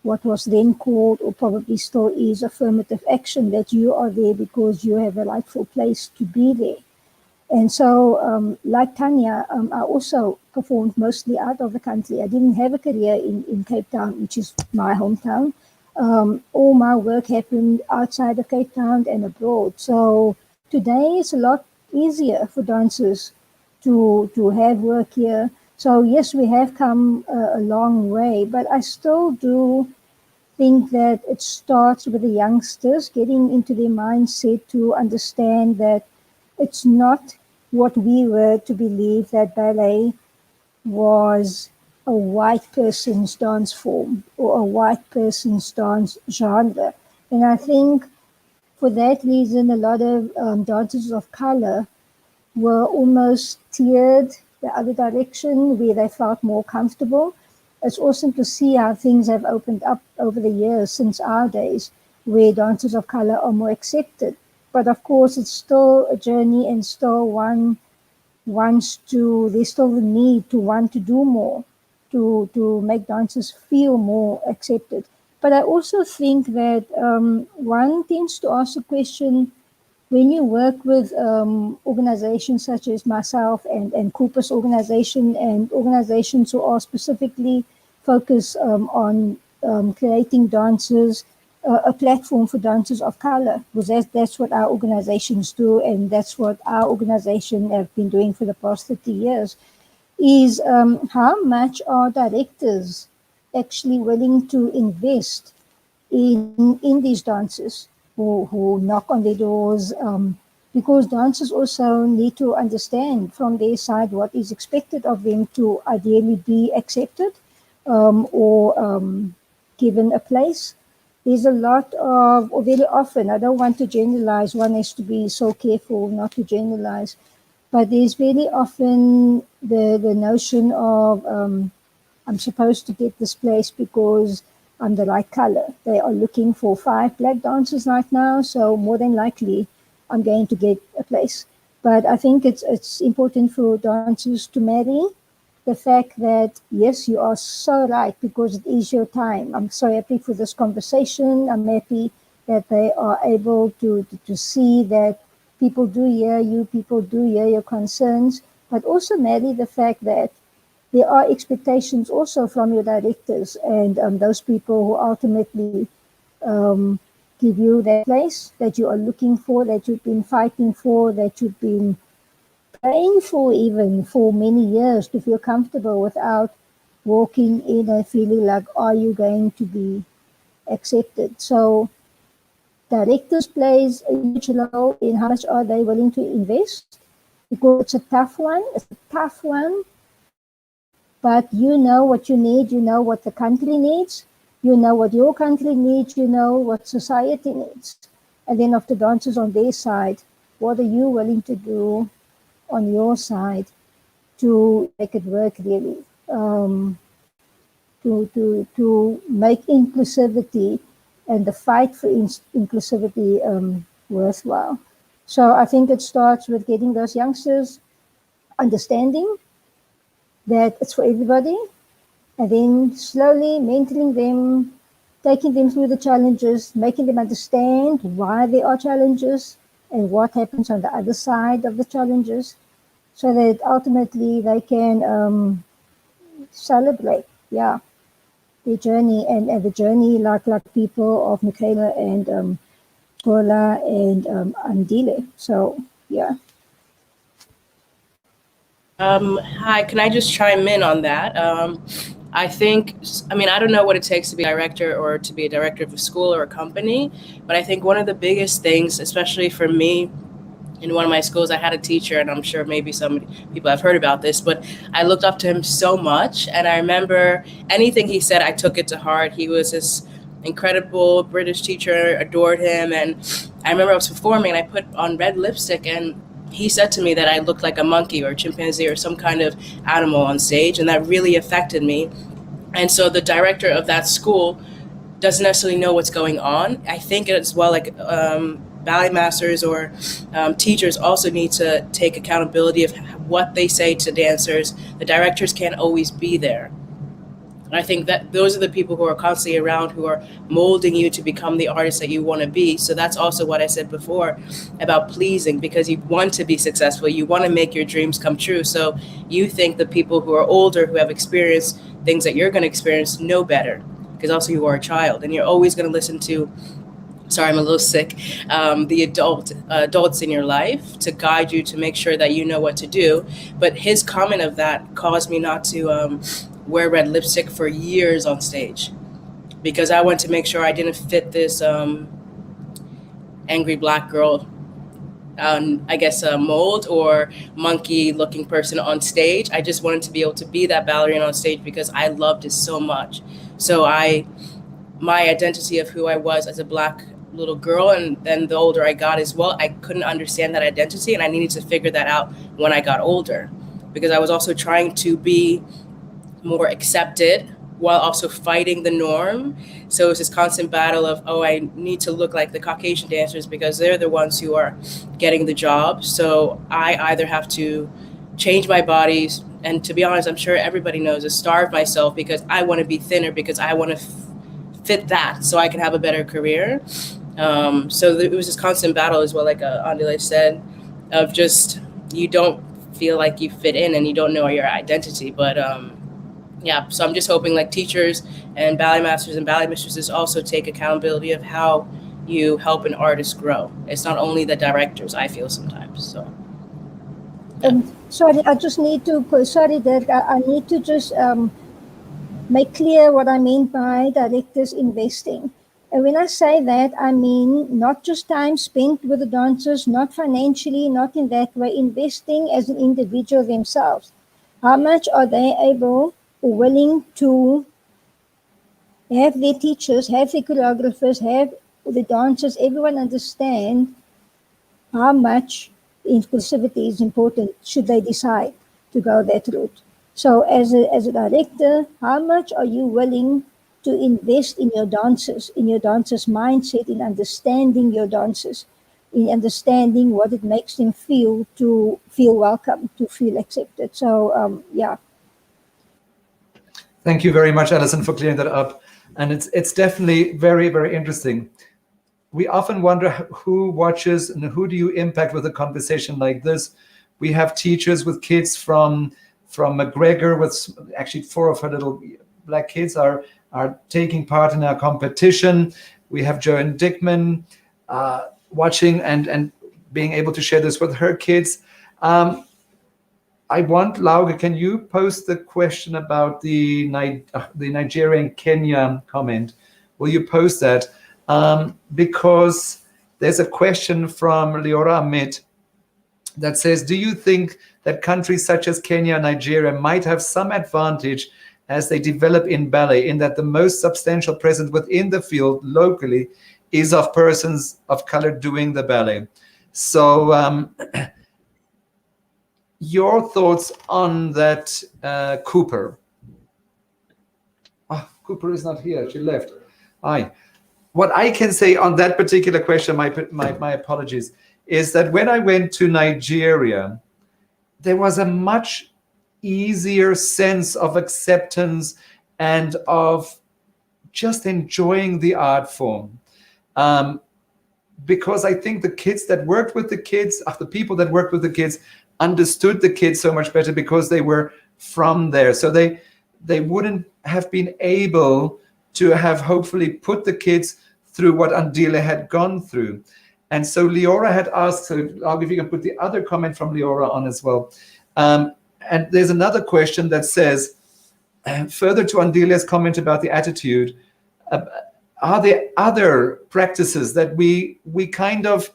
what was then called, or probably still is, affirmative action, that you are there because you have a rightful place to be there. And so, like Tanya, I also performed mostly out of the country. I didn't have a career in Cape Town, which is my hometown. All my work happened outside of Cape Town and abroad. So today it's a lot easier for dancers to have work here. So yes, we have come a long way, but I still do think that it starts with the youngsters getting into their mindset to understand that it's not what we were to believe, that ballet was a white person's dance form or a white person's dance genre. And I think for that reason, a lot of dancers of color were almost steered the other direction where they felt more comfortable. It's awesome to see how things have opened up over the years since our days, where dancers of color are more accepted. But of course, it's still a journey, and still one wants to, there's still the need to want to do more, to make dancers feel more accepted. But I also think that one tends to ask a question, when you work with organizations such as myself and Cooper's organization, and organizations who are specifically focused on creating dancers, a platform for dancers of color, because that's what our organizations do, and that's what our organization have been doing for the past 30 years, is how much are directors actually willing to invest in these dancers? who knock on their doors, because dancers also need to understand from their side what is expected of them to ideally be accepted or given a place. There's a lot of, or very often, I don't want to generalize, one has to be so careful not to generalize, but there's very often the notion of I'm supposed to get this place because I'm the right color. They are looking for 5 black dancers right now, so more than likely I'm going to get a place. But I think it's important for dancers to marry the fact that, yes, you are so right, because it is your time. I'm so happy for this conversation. I'm happy that they are able to see that people do hear you, people do hear your concerns, but also marry the fact that there are expectations also from your directors and those people who ultimately give you that place that you are looking for, that you've been fighting for, that you've been praying for even for many years to feel comfortable without walking in and feeling like, are you going to be accepted? So directors plays a huge role in how much are they willing to invest, because it's a tough one. It's a tough one. But you know what you need, you know what the country needs, you know what your country needs, you know what society needs. And then of the dancers on their side, what are you willing to do on your side to make it work really? To make inclusivity and the fight for inclusivity worthwhile. So I think it starts with getting those youngsters understanding that it's for everybody, and then slowly mentoring them, taking them through the challenges, making them understand why there are challenges and what happens on the other side of the challenges, so that ultimately they can celebrate, their journey and the journey like people of Michaela and Tola and Andile. So, yeah. Hi, can I just chime in on that? I think, I mean, I don't know what it takes to be a director or to be a director of a school or a company, but I think one of the biggest things, especially for me, in one of my schools, I had a teacher, and I'm sure maybe some people have heard about this, but I looked up to him so much. And I remember anything he said, I took it to heart. He was this incredible British teacher, adored him. And I remember I was performing and I put on red lipstick, and he said to me that I looked like a monkey or a chimpanzee or some kind of animal on stage. And that really affected me. And so the director of that school doesn't necessarily know what's going on. I think as well, like ballet masters or teachers also need to take accountability of what they say to dancers. The directors can't always be there. And I think that those are the people who are constantly around, who are molding you to become the artist that you want to be. So that's also what I said before about pleasing, because you want to be successful. You want to make your dreams come true. So you think the people who are older, who have experienced things that you're going to experience, know better, because also you are a child and you're always going to listen to, sorry, I'm a little sick, the adults in your life to guide you, to make sure that you know what to do. But his comment of that caused me not to wear red lipstick for years on stage, because I wanted to make sure I didn't fit this angry black girl, I guess, mold or monkey looking person on stage. I just wanted to be able to be that ballerina on stage because I loved it so much. So my identity of who I was as a black little girl, and then the older I got as well, I couldn't understand that identity, and I needed to figure that out when I got older, because I was also trying to be more accepted while also fighting the norm. So it was this constant battle of, oh, I need to look like the Caucasian dancers because they're the ones who are getting the job. So I either have to change my body, and to be honest, I'm sure everybody knows, is starve myself because I want to be thinner, because I want to fit that so I can have a better career. So it was this constant battle as well, like Andile said, of just, you don't feel like you fit in and you don't know your identity. But yeah, so I'm just hoping like teachers and ballet masters and ballet mistresses also take accountability of how you help an artist grow. It's not only the directors, I feel sometimes. So sorry, I just need to, sorry Dirk, I need to just make clear what I mean by directors investing. And when I say that, I mean not just time spent with the dancers, not financially, not in that way, investing as an individual themselves. How much are they able or willing to have their teachers, have their choreographers, have the dancers, everyone understand how much inclusivity is important should they decide to go that route. So as a director, how much are you willing to invest in your dancers mindset, in understanding your dancers, in understanding what it makes them feel, to feel welcome, to feel accepted. So yeah. Thank you very much, Allison, for clearing that up. And it's definitely very, very interesting. We often wonder who watches and who do you impact with a conversation like this. We have teachers with kids from McGregor, with actually 4 of her little black kids are taking part in our competition. We have Joan Dickman watching and being able to share this with her kids. I want, Lauge, can you post the question about the Nigerian Kenya comment? Will you post that? Because there's a question from Leora Amit that says, do you think that countries such as Kenya and Nigeria might have some advantage as they develop in ballet, in that the most substantial presence within the field locally is of persons of color doing the ballet? So your thoughts on that, Cooper? Oh, Cooper is not here, she left. Hi. What I can say on that particular question, my apologies, is that when I went to Nigeria, there was a much easier sense of acceptance and of just enjoying the art form. Because I think the kids that worked with the kids, the people that worked with the kids, understood the kids so much better because they were from there. So they wouldn't have been able to have hopefully put the kids through what Andile had gone through. And so Leora had asked, so I'll if you can put the other comment from Leora on as well. And there's another question that says, further to Andile's comment about the attitude, are there other practices that we kind of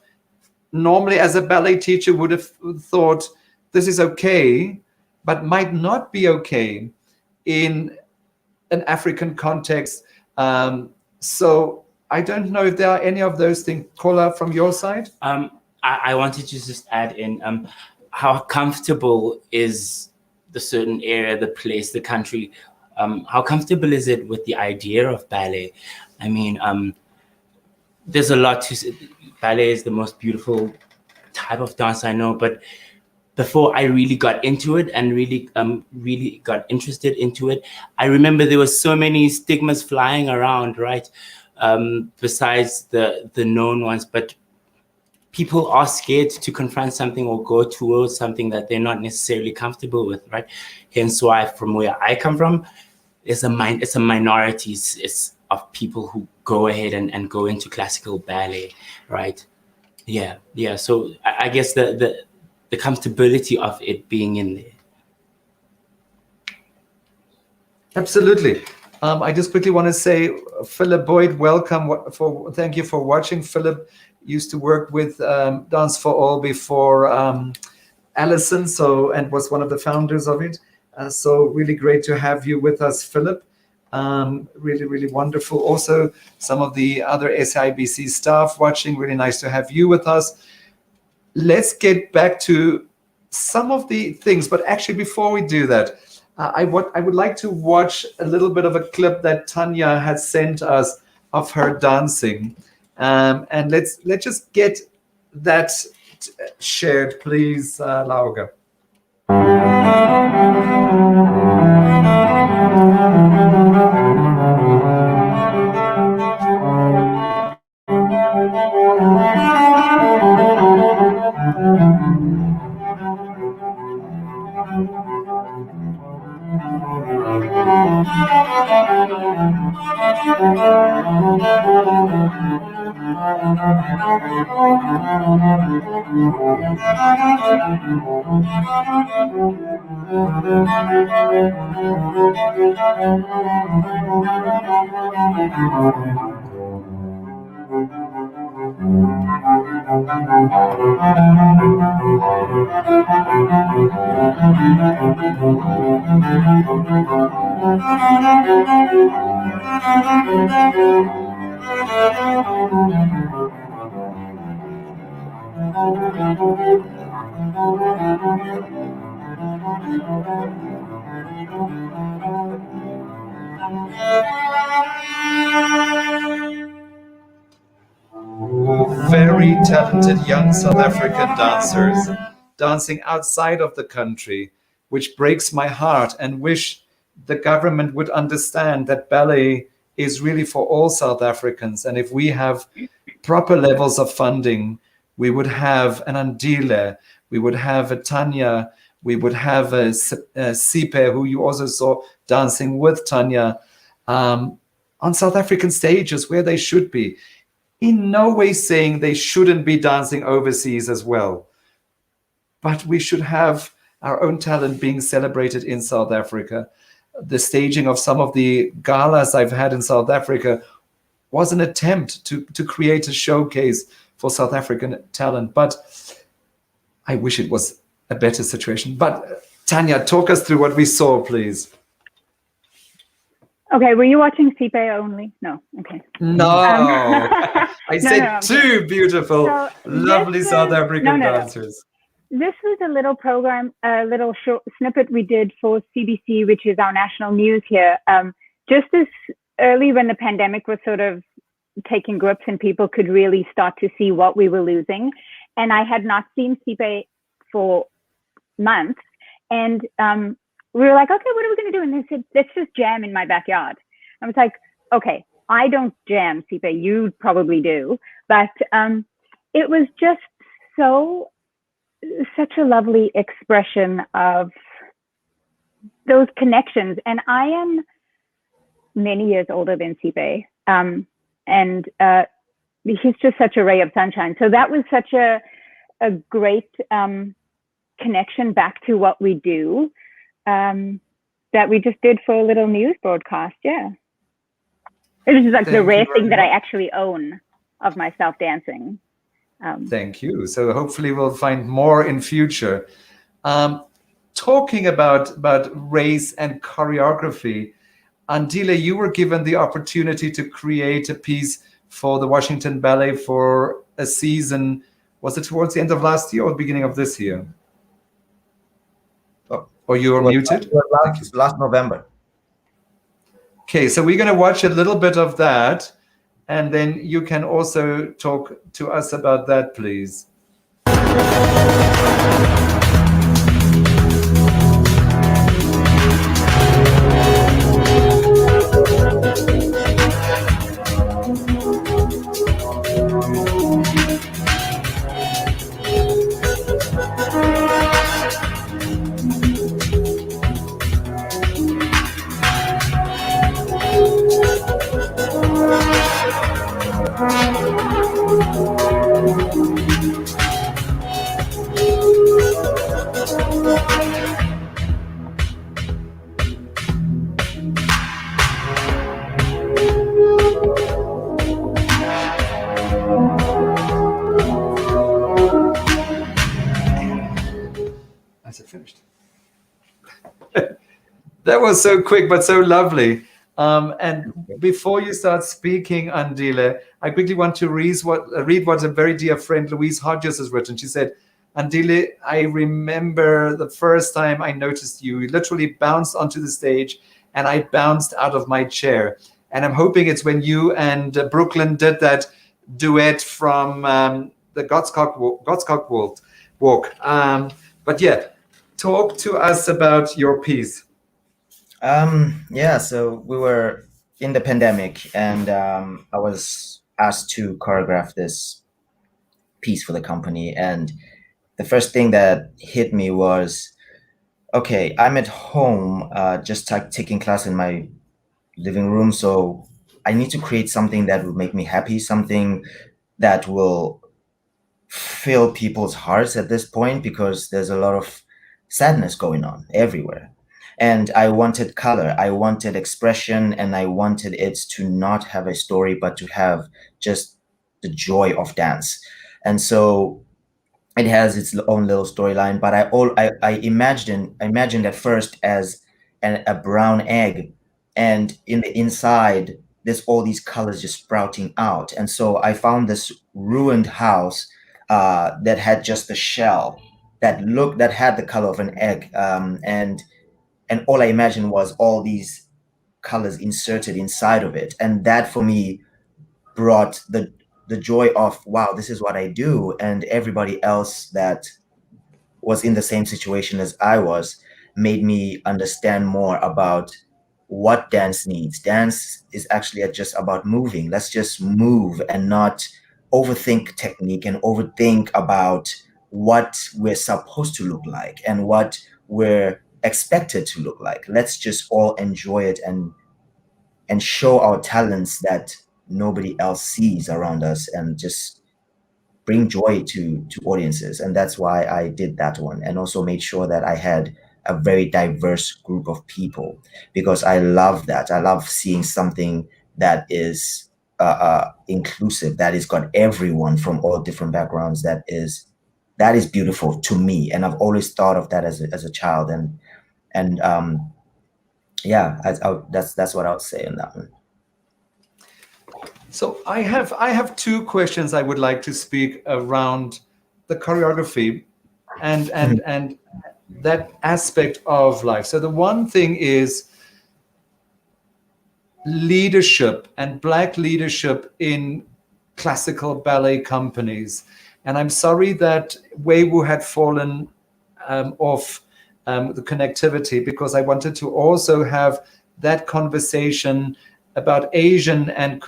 normally as a ballet teacher would have thought this is okay, but might not be okay in an African context? So I don't know if there are any of those things. Kola, from your side? I wanted to just add in how comfortable is the certain area, the place, the country, how comfortable is it with the idea of ballet? I mean, there's a lot to say. Ballet is the most beautiful type of dance I know, but before I really got into it and really got interested into it, I remember there were so many stigmas flying around, right? Besides the known ones, but people are scared to confront something or go towards something that they're not necessarily comfortable with, right? Hence why, from where I come from, it's a minority. It's of people who go ahead and go into classical ballet, right? Yeah. So I guess the comfortability of it being in there. Absolutely. I just quickly want to say, Philip Boyd, welcome. Thank you for watching. Philip used to work with Dance for All before Allison, and was one of the founders of it. So really great to have you with us, Philip. Really, really wonderful. Also, some of the other SAIBC staff watching, really nice to have you with us. Let's get back to some of the things, but actually before we do that, I would like to watch a little bit of a clip that Tanya has sent us of her dancing. And let's just get that shared, please, Lauge. Very talented young South African dancers dancing outside of the country, which breaks my heart, and wish the government would understand that ballet is really for all South Africans. And if we have proper levels of funding, we would have an Andile, we would have a Tanya, we would have a Sipe, who you also saw dancing with Tanya, on South African stages where they should be. In no way saying they shouldn't be dancing overseas as well, but we should have our own talent being celebrated in South Africa. The staging of some of the galas I've had in South Africa was an attempt to create a showcase for South African talent, but I wish it was a better situation. But Tanya, talk us through what we saw, please. Okay, were you watching Sipe only? No, okay. No, I said two beautiful, lovely South African dancers. This was a little program, a little short snippet we did for CBC, which is our national news here. Just as early when the pandemic was sort of taking grips and people could really start to see what we were losing. And I had not seen Sipe for months. And we were like, okay, what are we going to do? And they said, let's just jam in my backyard. I was like, okay, I don't jam, Sipe, you probably do. But it was just such a lovely expression of those connections. And I am many years older than Sipe. And he's just such a ray of sunshine. So that was such a great connection back to what we do. That we just did for a little news broadcast. Yeah, it was just like the rare thing that I actually own of myself dancing. Thank you. So hopefully we'll find more in future. Talking about race and choreography, Andile, you were given the opportunity to create a piece for the Washington Ballet for a season. Was it towards the end of last year or the beginning of this year? Or you were muted? Last November. Okay, so we're going to watch a little bit of that, and then you can also talk to us about that, please. That was so quick, but so lovely. And before you start speaking, Andile, I quickly want to read what a very dear friend, Louise Hodges, has written. She said, Andile, I remember the first time I noticed you. You literally bounced onto the stage, and I bounced out of my chair. And I'm hoping it's when you and Brooklyn did that duet from the Gottschalk Walk. But yeah, talk to us about your piece. Yeah, so we were in the pandemic, and I was asked to choreograph this piece for the company. And the first thing that hit me was, okay, I'm at home, just taking class in my living room. So I need to create something that will make me happy, something that will fill people's hearts at this point, because there's a lot of sadness going on everywhere. And I wanted color, I wanted expression, and I wanted it to not have a story, but to have just the joy of dance. And so it has its own little storyline. But I imagined at first as a brown egg, and in the inside there's all these colors just sprouting out. And so I found this ruined house that had just the shell that had the color of an egg, and all I imagined was all these colors inserted inside of it. And that for me brought the joy of, wow, this is what I do. And everybody else that was in the same situation as I was made me understand more about what dance needs. Dance is actually just about moving. Let's just move and not overthink technique and overthink about what we're supposed to look like and what we're expected to look like. Let's just all enjoy it and show our talents that nobody else sees around us, and just bring joy to audiences. And that's why I did that one, and also made sure that I had a very diverse group of people, because I love that. I love seeing something that is inclusive, that has got everyone from all different backgrounds. That is beautiful to me, and I've always thought of that as a child. And yeah, that's what I would say on that one. So I have two questions I would like to speak around the choreography and that aspect of life. So the one thing is leadership and Black leadership in classical ballet companies. And I'm sorry that Wei Wu had fallen off the connectivity, because I wanted to also have that conversation about Asian and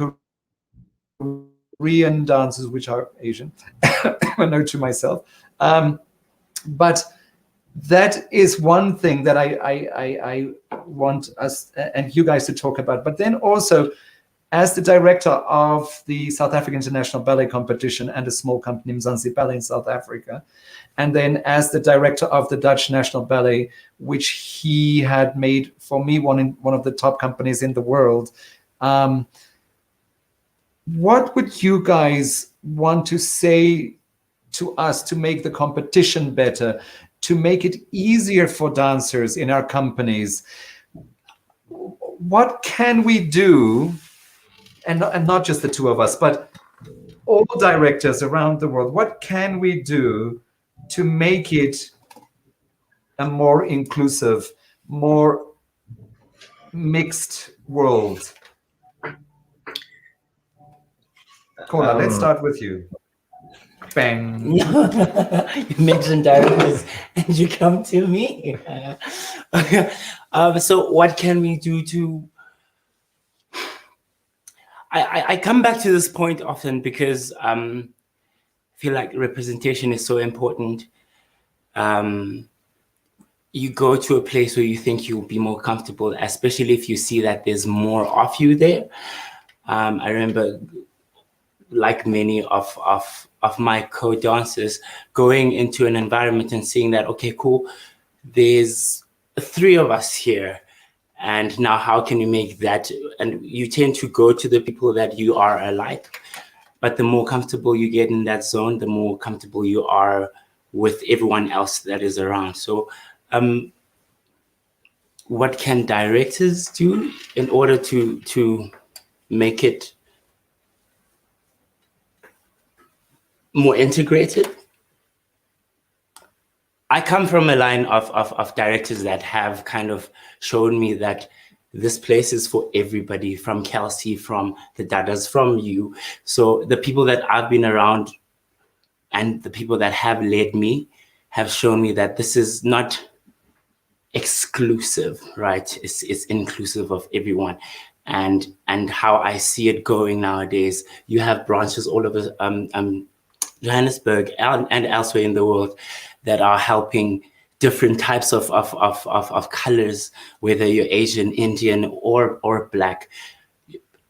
Korean dances, which are Asian, I know to myself. But that is one thing that I want us and you guys to talk about. But then also, as the director of the South African International Ballet Competition and a small company, Mzansi Ballet in South Africa, and then as the director of the Dutch National Ballet, which he had made for me one of the top companies in the world, what would you guys want to say to us to make the competition better, to make it easier for dancers in our companies? What can we do, and not just the two of us, but all directors around the world, what can we do to make it a more inclusive, more mixed world? Kola, let's start with you. Bang. You mentioned directors and you come to me. So what can we do to... I come back to this point often because I feel like representation is so important. You go to a place where you think you'll be more comfortable, especially if you see that there's more of you there. I remember, like many of my co-dancers, going into an environment and seeing that, okay, cool, there's 3 of us here. And now how can you make that? And you tend to go to the people that you are alike. But the more comfortable you get in that zone, the more comfortable you are with everyone else that is around. So what can directors do in order to make it more integrated? I come from a line of directors that have kind of shown me that this place is for everybody, from Kelsey, from the Dadas, from you. So the people that I've been around and the people that have led me have shown me that this is not exclusive, right? It's inclusive of everyone. And how I see it going nowadays, you have branches all over Johannesburg and elsewhere in the world that are helping different types of colors, whether you're Asian, Indian, or Black.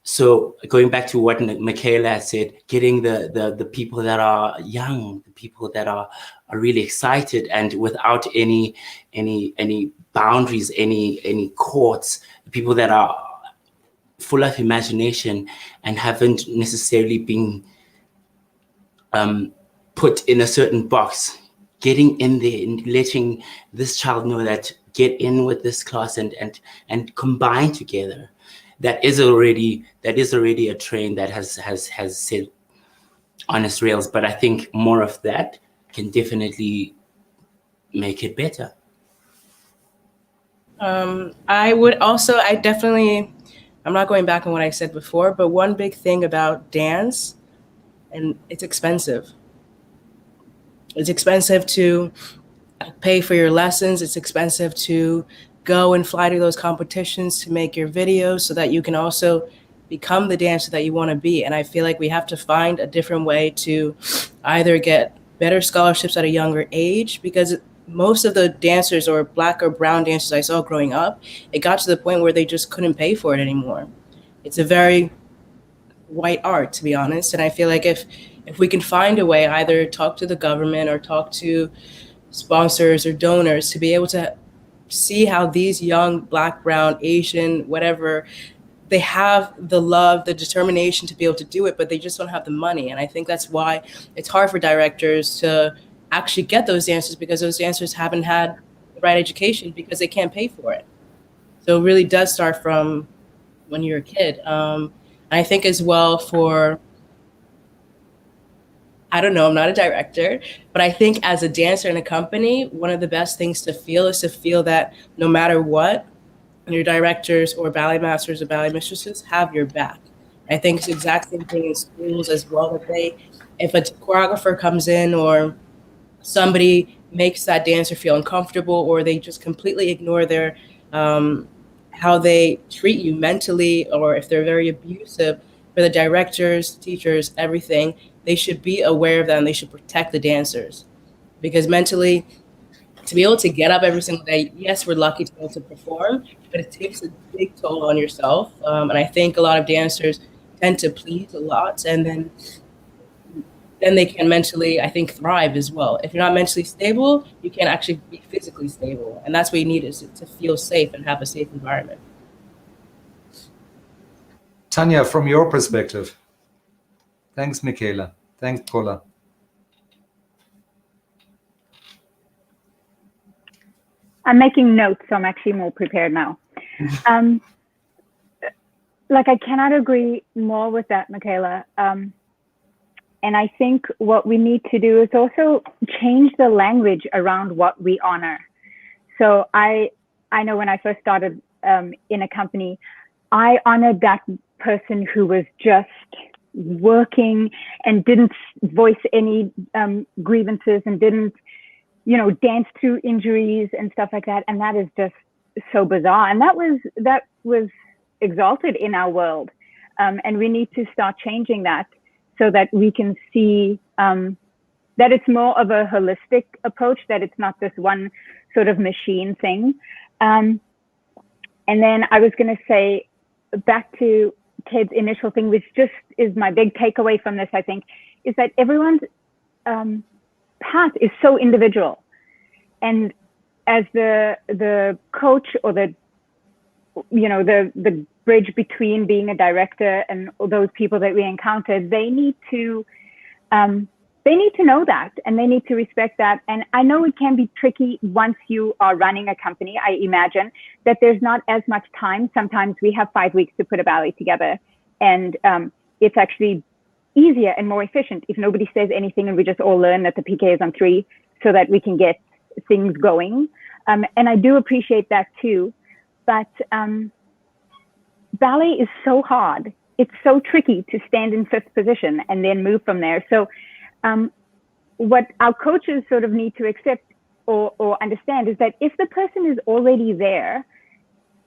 So going back to what Michaela said, getting the people that are young, the people that are really excited and without any boundaries, any courts, people that are full of imagination and haven't necessarily been put in a certain box. Getting in there and letting this child know that get in with this class and combine together. That is already a train that has set on its rails. But I think more of that can definitely make it better. I'm not going back on what I said before, but one big thing about dance, and it's expensive. It's expensive to pay for your lessons. It's expensive to go and fly to those competitions to make your videos so that you can also become the dancer that you want to be. And I feel like we have to find a different way to either get better scholarships at a younger age, because most of the dancers or Black or brown dancers I saw growing up, it got to the point where they just couldn't pay for it anymore. It's a very white art, to be honest. And I feel like if we can find a way, either talk to the government or talk to sponsors or donors to be able to see how these young Black, brown, Asian, whatever, they have the love, the determination to be able to do it, but they just don't have the money. And I think that's why it's hard for directors to actually get those dancers, because those dancers haven't had the right education because they can't pay for it. So it really does start from when you're a kid. I think as well for, I don't know, I'm not a director, but I think as a dancer in a company, one of the best things to feel is to feel that no matter what, your directors or ballet masters or ballet mistresses have your back. I think it's the exact same thing in schools as well, that if a choreographer comes in or somebody makes that dancer feel uncomfortable, or they just completely ignore their how they treat you mentally, or if they're very abusive, for the directors, teachers, everything, they should be aware of that and they should protect the dancers. Because mentally, to be able to get up every single day, yes, we're lucky to be able to perform, but it takes a big toll on yourself. And I think a lot of dancers tend to please a lot, and then they can mentally, I think, thrive as well. If you're not mentally stable, you can't actually be physically stable. And that's what you need, is to feel safe and have a safe environment. Tanya, from your perspective. Thanks, Michaela. Thanks, Paula. I'm making notes, so I'm actually more prepared now. Like, I cannot agree more with that, Michaela. And I think what we need to do is also change the language around what we honor. So I know when I first started in a company, I honored that person who was just working and didn't voice any grievances and didn't, dance through injuries and stuff like that. And that is just so bizarre. And that was exalted in our world. And we need to start changing that, so that we can see that it's more of a holistic approach, that it's not this one sort of machine thing. And then I was going to say, back to Ted's initial thing, which just is my big takeaway from this, I think, is that everyone's path is so individual. And as the coach, or the bridge between being a director and those people that we encountered, they need to know that, and they need to respect that. And I know it can be tricky once you are running a company. I imagine that there's not as much time. Sometimes we have 5 weeks to put a ballet together, and it's actually easier and more efficient if nobody says anything and we just all learn that the PK is on 3, so that we can get things going. And I do appreciate that too. But ballet is so hard. It's so tricky to stand in 5th position and then move from there. So what our coaches sort of need to accept or understand is that if the person is already there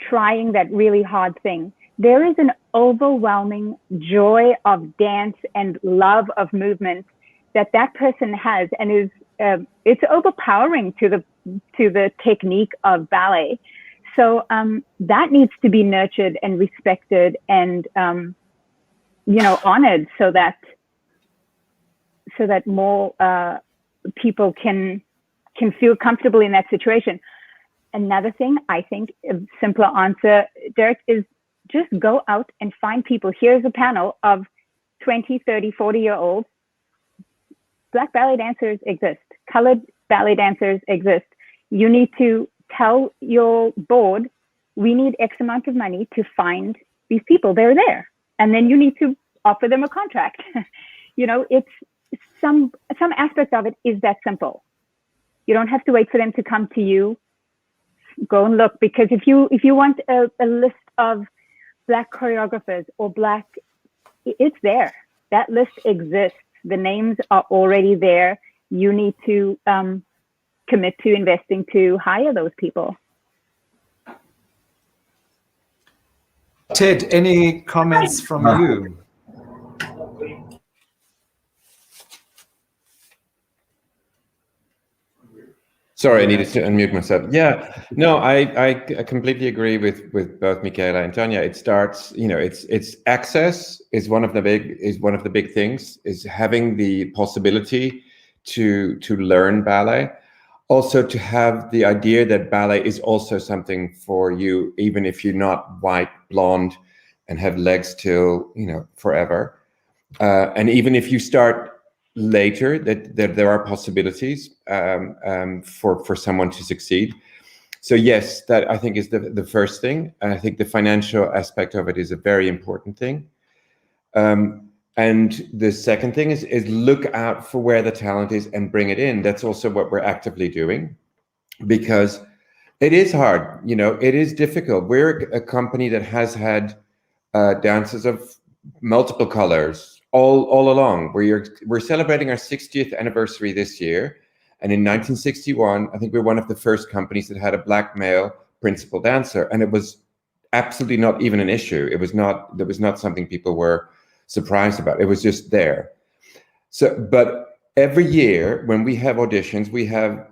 trying that really hard thing, there is an overwhelming joy of dance and love of movement that person has, and is it's overpowering to the technique of ballet. So that needs to be nurtured and respected and honored, so that more people can feel comfortable in that situation. Another thing, I think, a simpler answer, Derek, is just go out and find people. Here's a panel of 20, 30, 40-year-olds. Black ballet dancers exist. Colored ballet dancers exist. You need to tell your board, we need X amount of money to find these people. They're there. And then you need to offer them a contract. You know, it's some aspect of it is that simple. You don't have to wait for them to come to you. Go and look, because if you want a list of Black choreographers or Black, it's there. That list exists. The names are already there. You need to commit to investing to hire those people. Ted, any comments from you? Sorry, I needed to unmute myself. Yeah, no, I completely agree with both Michaela and Tanya. It starts, you know, it's access is one of the big things, is having the possibility to learn ballet. Also to have the idea that ballet is also something for you, even if you're not white, blonde, and have legs till, you know, forever. And even if you start later, that there are possibilities for someone to succeed. So yes, that I think is the first thing. And I think the financial aspect of it is a very important thing. And the second thing is look out for where the talent is and bring it in. That's also what we're actively doing, because it is hard, you know, it is difficult. We're a company that has had dancers of multiple colors all along. We're celebrating our 60th anniversary this year. And in 1961, I think we're one of the first companies that had a Black male principal dancer. And it was absolutely not even an issue. That was not something people were surprised about. It was just there. So, but every year when we have auditions, we have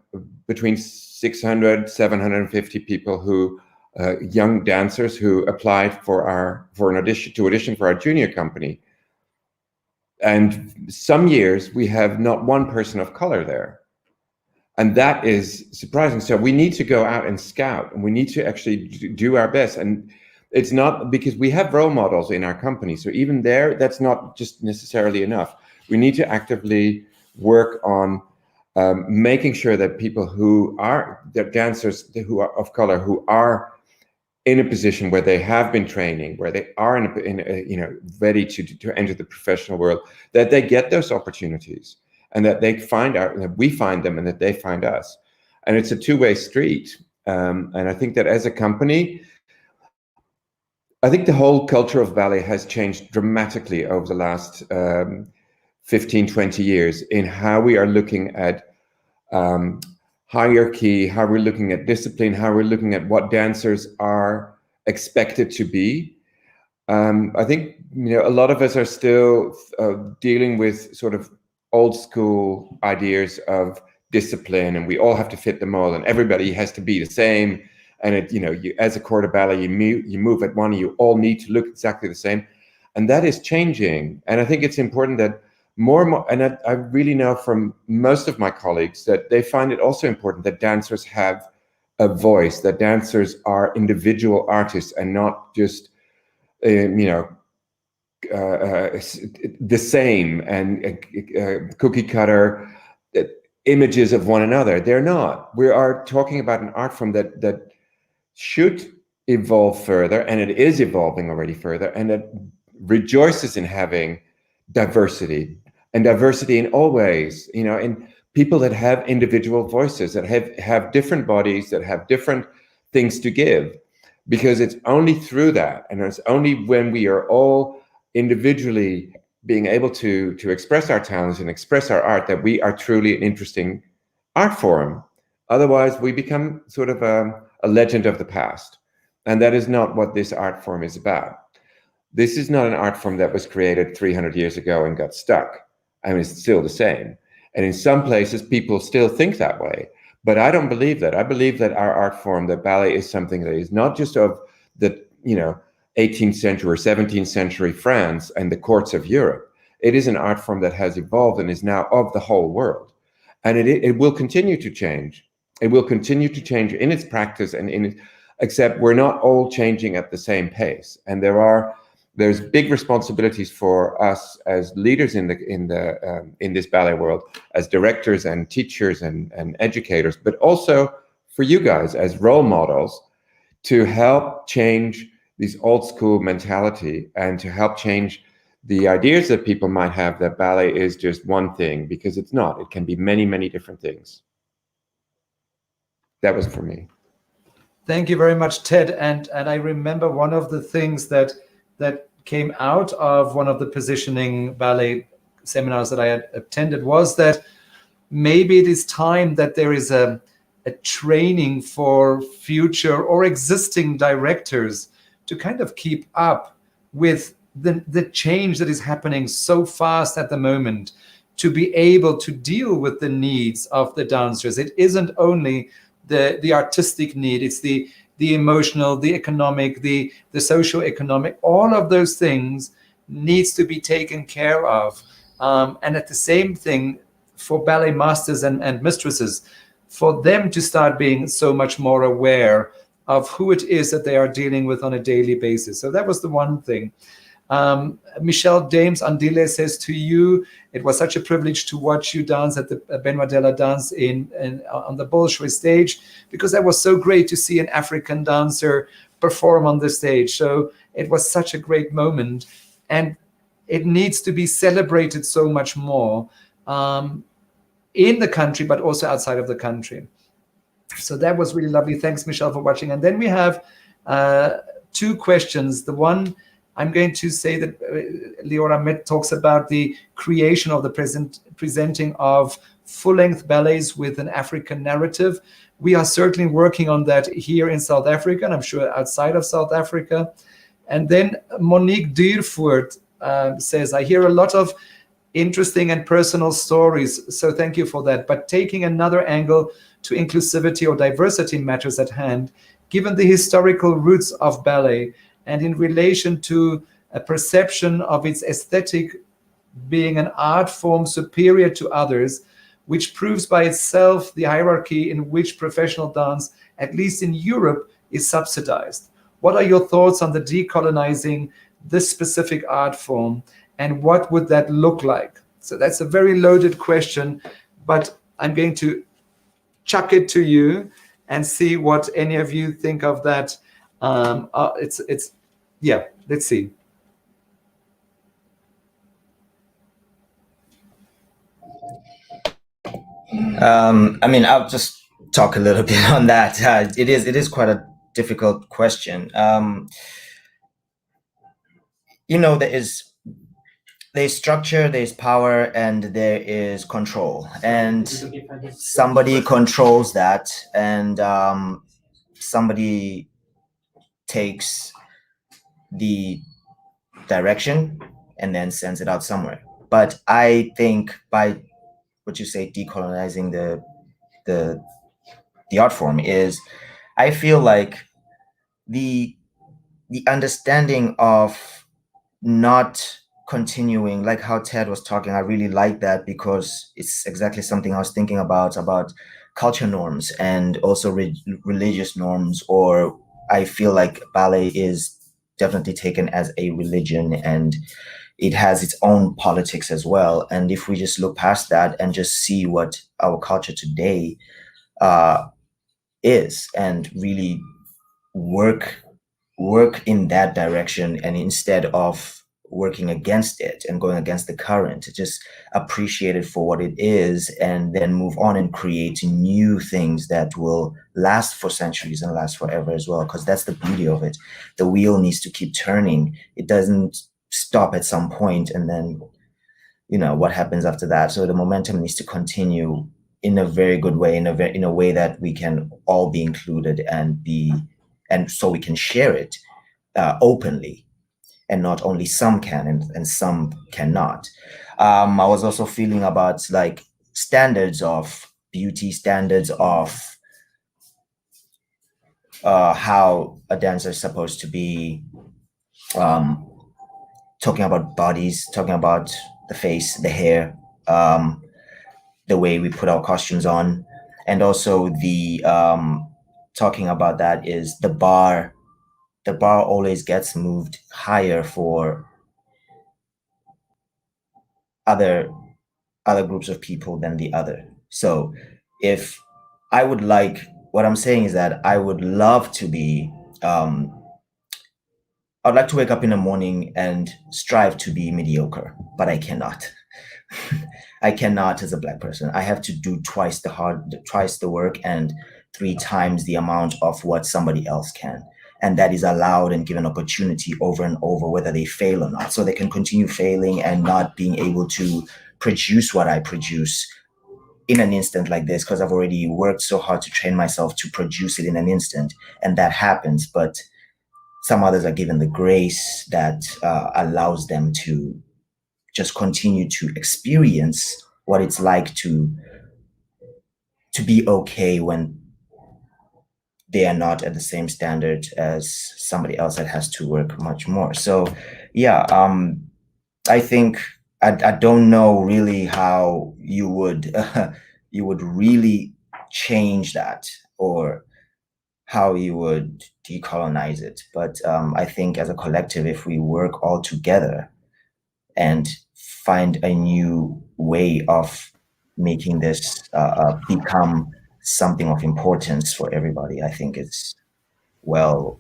between 600, 750 people who, young dancers who applied for an audition for our junior company. And some years we have not one person of color there. And that is surprising. So we need to go out and scout, and we need to actually do our best. And it's not because we have role models in our company. So even there, that's not just necessarily enough. We need to actively work on making sure that people that dancers who are of color, who are in a position where they have been training, where they are ready to enter the professional world, that they get those opportunities, and that they find out, that we find them, and that they find us. And it's a two-way street. And I think that as a company, I think the whole culture of ballet has changed dramatically over the last 15, 20 years in how we are looking at hierarchy, how we're looking at discipline, how we're looking at what dancers are expected to be. I think, you know, a lot of us are still dealing with sort of old school ideas of discipline, and we all have to fit the mold, and everybody has to be the same. And it, you know, you, as a corps de ballet, you move at one, you all need to look exactly the same, and that is changing. And I think it's important that more and more, and I really know from most of my colleagues that they find it also important that dancers have a voice, that dancers are individual artists and not just, the same and cookie cutter images of one another. They're not. We are talking about an art form that should evolve further, and it is evolving already further, and that rejoices in having diversity, and diversity in all ways, you know, in people that have individual voices, that have different bodies, that have different things to give, because it's only through that, and it's only when we are all individually being able to express our talents and express our art that we are truly an interesting art form. Otherwise, we become sort of a legend of the past. And that is not what this art form is about. This is not an art form that was created 300 years ago and got stuck. I mean, it's still the same. And in some places, people still think that way. But I don't believe that. I believe that our art form, that ballet, is something that is not just of the, 18th century or 17th century France and the courts of Europe. It is an art form that has evolved and is now of the whole world. And it will continue to change. It will continue to change in its practice, and except we're not all changing at the same pace. And there are, there's big responsibilities for us as leaders in this ballet world, as directors and teachers and educators, but also for you guys as role models to help change this old school mentality and to help change the ideas that people might have that ballet is just one thing, because it's not. It can be many, many different things. That was for me. Thank you very much, Ted. And I remember one of the things that came out of one of the positioning ballet seminars that I had attended was that maybe it is time that there is a training for future or existing directors to kind of keep up with the change that is happening so fast at the moment, to be able to deal with the needs of the dancers. It isn't only the artistic need, it's the emotional, the economic, the socio-economic, all of those things needs to be taken care of. And at the same thing for ballet masters and mistresses, for them to start being so much more aware of who it is that they are dealing with on a daily basis. So that was the one thing. Michelle James Andile says to you, it was such a privilege to watch you dance at the Benoit Della dance on the Bolshoi stage, because that was so great to see an African dancer perform on the stage. So it was such a great moment, and it needs to be celebrated so much more in the country, but also outside of the country. So that was really lovely. Thanks, Michelle, for watching. And then we have 2 questions. The one, I'm going to say that Leora Met talks about the creation of the presenting of full-length ballets with an African narrative. We are certainly working on that here in South Africa, and I'm sure outside of South Africa. And then Monique Deervoort says, I hear a lot of interesting and personal stories, so thank you for that. But taking another angle to inclusivity or diversity matters at hand, given the historical roots of ballet, and in relation to a perception of its aesthetic being an art form superior to others, which proves by itself the hierarchy in which professional dance, at least in Europe, is subsidized. What are your thoughts on the decolonizing this specific art form, and what would that look like? So that's a very loaded question, but I'm going to chuck it to you and see what any of you think of that. Yeah, let's see. I mean, I'll just talk a little bit on that. It is quite a difficult question. There's structure, there's power, and there is control, and somebody controls that, and somebody takes the direction and then sends it out somewhere. But I think by what you say, decolonizing the art form, is, I feel like the understanding of not continuing, like how Ted was talking, I really like that, because it's exactly something I was thinking about culture norms and also religious norms. Or I feel like ballet is definitely taken as a religion, and it has its own politics as well. And if we just look past that and just see what our culture today is, and really work in that direction, and instead of working against it and going against the current, just appreciate it for what it is, and then move on and create new things that will last for centuries and last forever as well. Because that's the beauty of it. The wheel needs to keep turning. It doesn't stop at some point, and then what happens after that. So the momentum needs to continue in a very good way, in a way that we can all be included and so we can share it openly. And not only some can and some cannot. I was also feeling about like standards of beauty, standards of how a dancer is supposed to be, talking about bodies, talking about the face, the hair, the way we put our costumes on. And also the talking about that is the bar the bar always gets moved higher for other groups of people than the other. So if I would like, what I'm saying is that I would love to be, I'd like to wake up in the morning and strive to be mediocre, but I cannot. I cannot as a Black person. I have to do twice the work and 3 times the amount of what somebody else can. And that is allowed and given opportunity over and over, whether they fail or not. So they can continue failing and not being able to produce what I produce in an instant like this, because I've already worked so hard to train myself to produce it in an instant. And that happens. But some others are given the grace that allows them to just continue to experience what it's like to be okay when they are not at the same standard as somebody else that has to work much more. So yeah, I think I don't know really how you would really change that, or how you would decolonize it. But I think as a collective, if we work all together and find a new way of making this become something of importance for everybody, I think it's going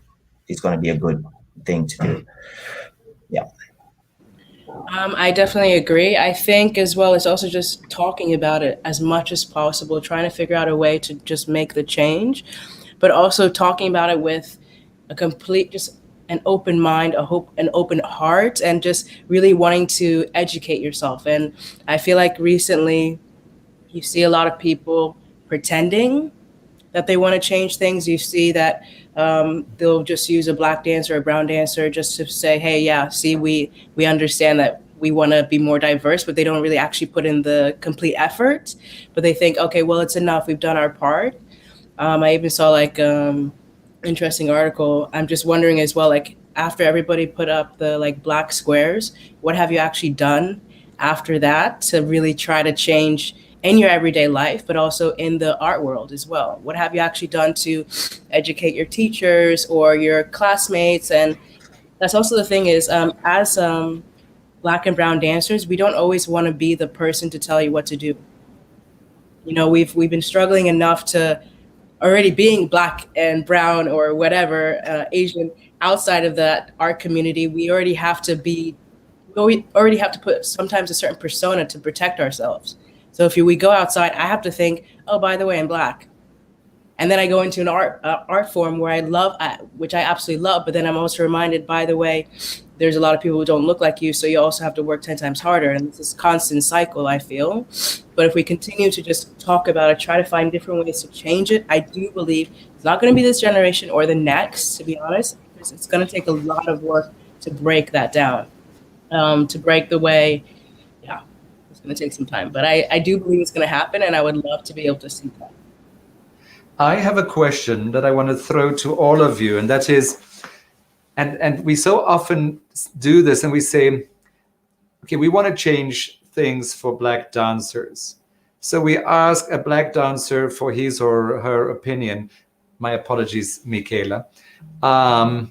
to be a good thing to do. Yeah. I definitely agree. I think as well, it's also just talking about it as much as possible, trying to figure out a way to just make the change, but also talking about it with a complete, just an open mind, an open heart, and just really wanting to educate yourself. And I feel like recently you see a lot of people pretending that they want to change things. You see that they'll just use a Black dancer or a brown dancer just to say, hey, yeah, see, we understand that we want to be more diverse, but they don't really actually put in the complete effort. But they think, okay, well, it's enough. We've done our part. I even saw like interesting article. I'm just wondering as well, like after everybody put up the like Black squares, what have you actually done after that to really try to change in your everyday life, but also in the art world as well? What have you actually done to educate your teachers or your classmates? And that's also the thing is, as Black and brown dancers, we don't always want to be the person to tell you what to do. You know, we've been struggling enough to already being Black and brown or whatever, Asian, outside of that art community. We already have to put sometimes a certain persona to protect ourselves. So if we go outside, I have to think, oh, by the way, I'm Black. And then I go into an art form where which I absolutely love, but then I'm also reminded, by the way, there's a lot of people who don't look like you, so you also have to work 10 times harder. And it's this constant cycle, I feel. But if we continue to just talk about it, try to find different ways to change it, I do believe it's not going to be this generation or the next, to be honest, because it's going to take a lot of work to break that down, to break the way. Yeah, it's going to take some time. But I do believe it's going to happen, and I would love to be able to see that. I have a question that I want to throw to all of you, and that is, and we so often do this, and we say, okay, we want to change things for Black dancers. So we ask a Black dancer for his or her opinion. My apologies, Michaela. But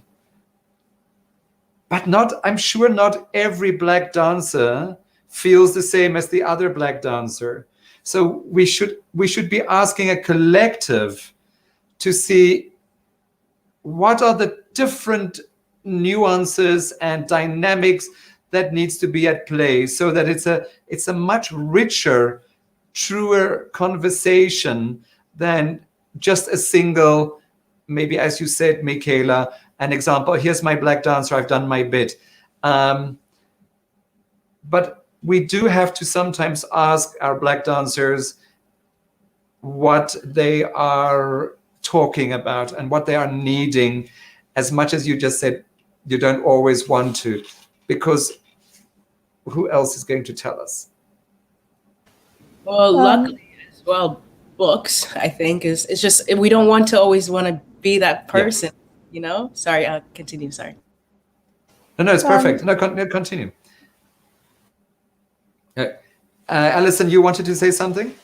I'm sure not every Black dancer feels the same as the other Black dancer. So we should be asking a collective to see what are the different nuances and dynamics that needs to be at play, so that it's a much richer, truer conversation than just a single, maybe as you said, Michaela, an example. Here's my Black dancer, I've done my bit. But we do have to sometimes ask our Black dancers what they are talking about and what they are needing, as much as you just said you don't always want to, because who else is going to tell us? Well, luckily as well, books, I think, it's just, we don't want to always want to be that person, you know? Sorry, continue, sorry. No, it's perfect. No, continue. Allison, you wanted to say something?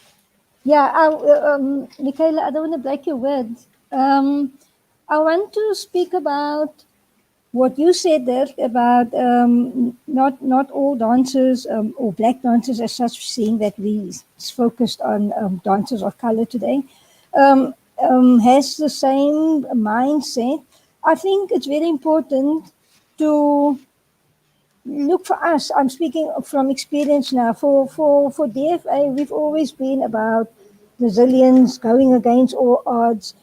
Yeah, Michaela, I don't want to break your words. I want to speak about what you said there about not all dancers or black dancers as such, seeing that we focused on dancers of color today, has the same mindset. I think it's very important to look for us. I'm speaking from experience now. For DFA, we've always been about resilience, going against all odds,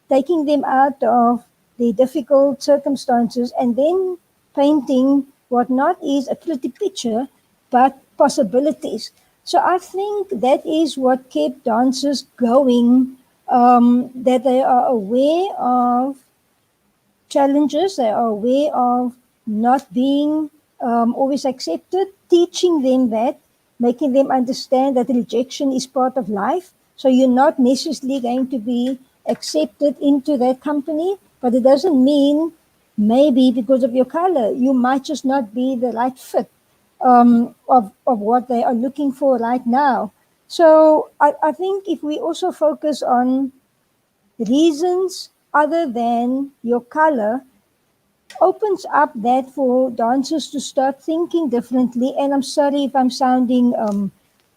taking them out of the difficult circumstances, and then painting what not is a pretty picture, but possibilities. So I think that is what kept dancers going, that they are aware of challenges, they are aware of not being always accepted, teaching them that, making them understand that rejection is part of life. So you're not necessarily going to be accepted into that company, but it doesn't mean maybe because of your color, you might just not be the right fit of what they are looking for right now. So I think if we also focus on reasons other than your color, opens up that for dancers to start thinking differently. And I'm sorry if I'm sounding,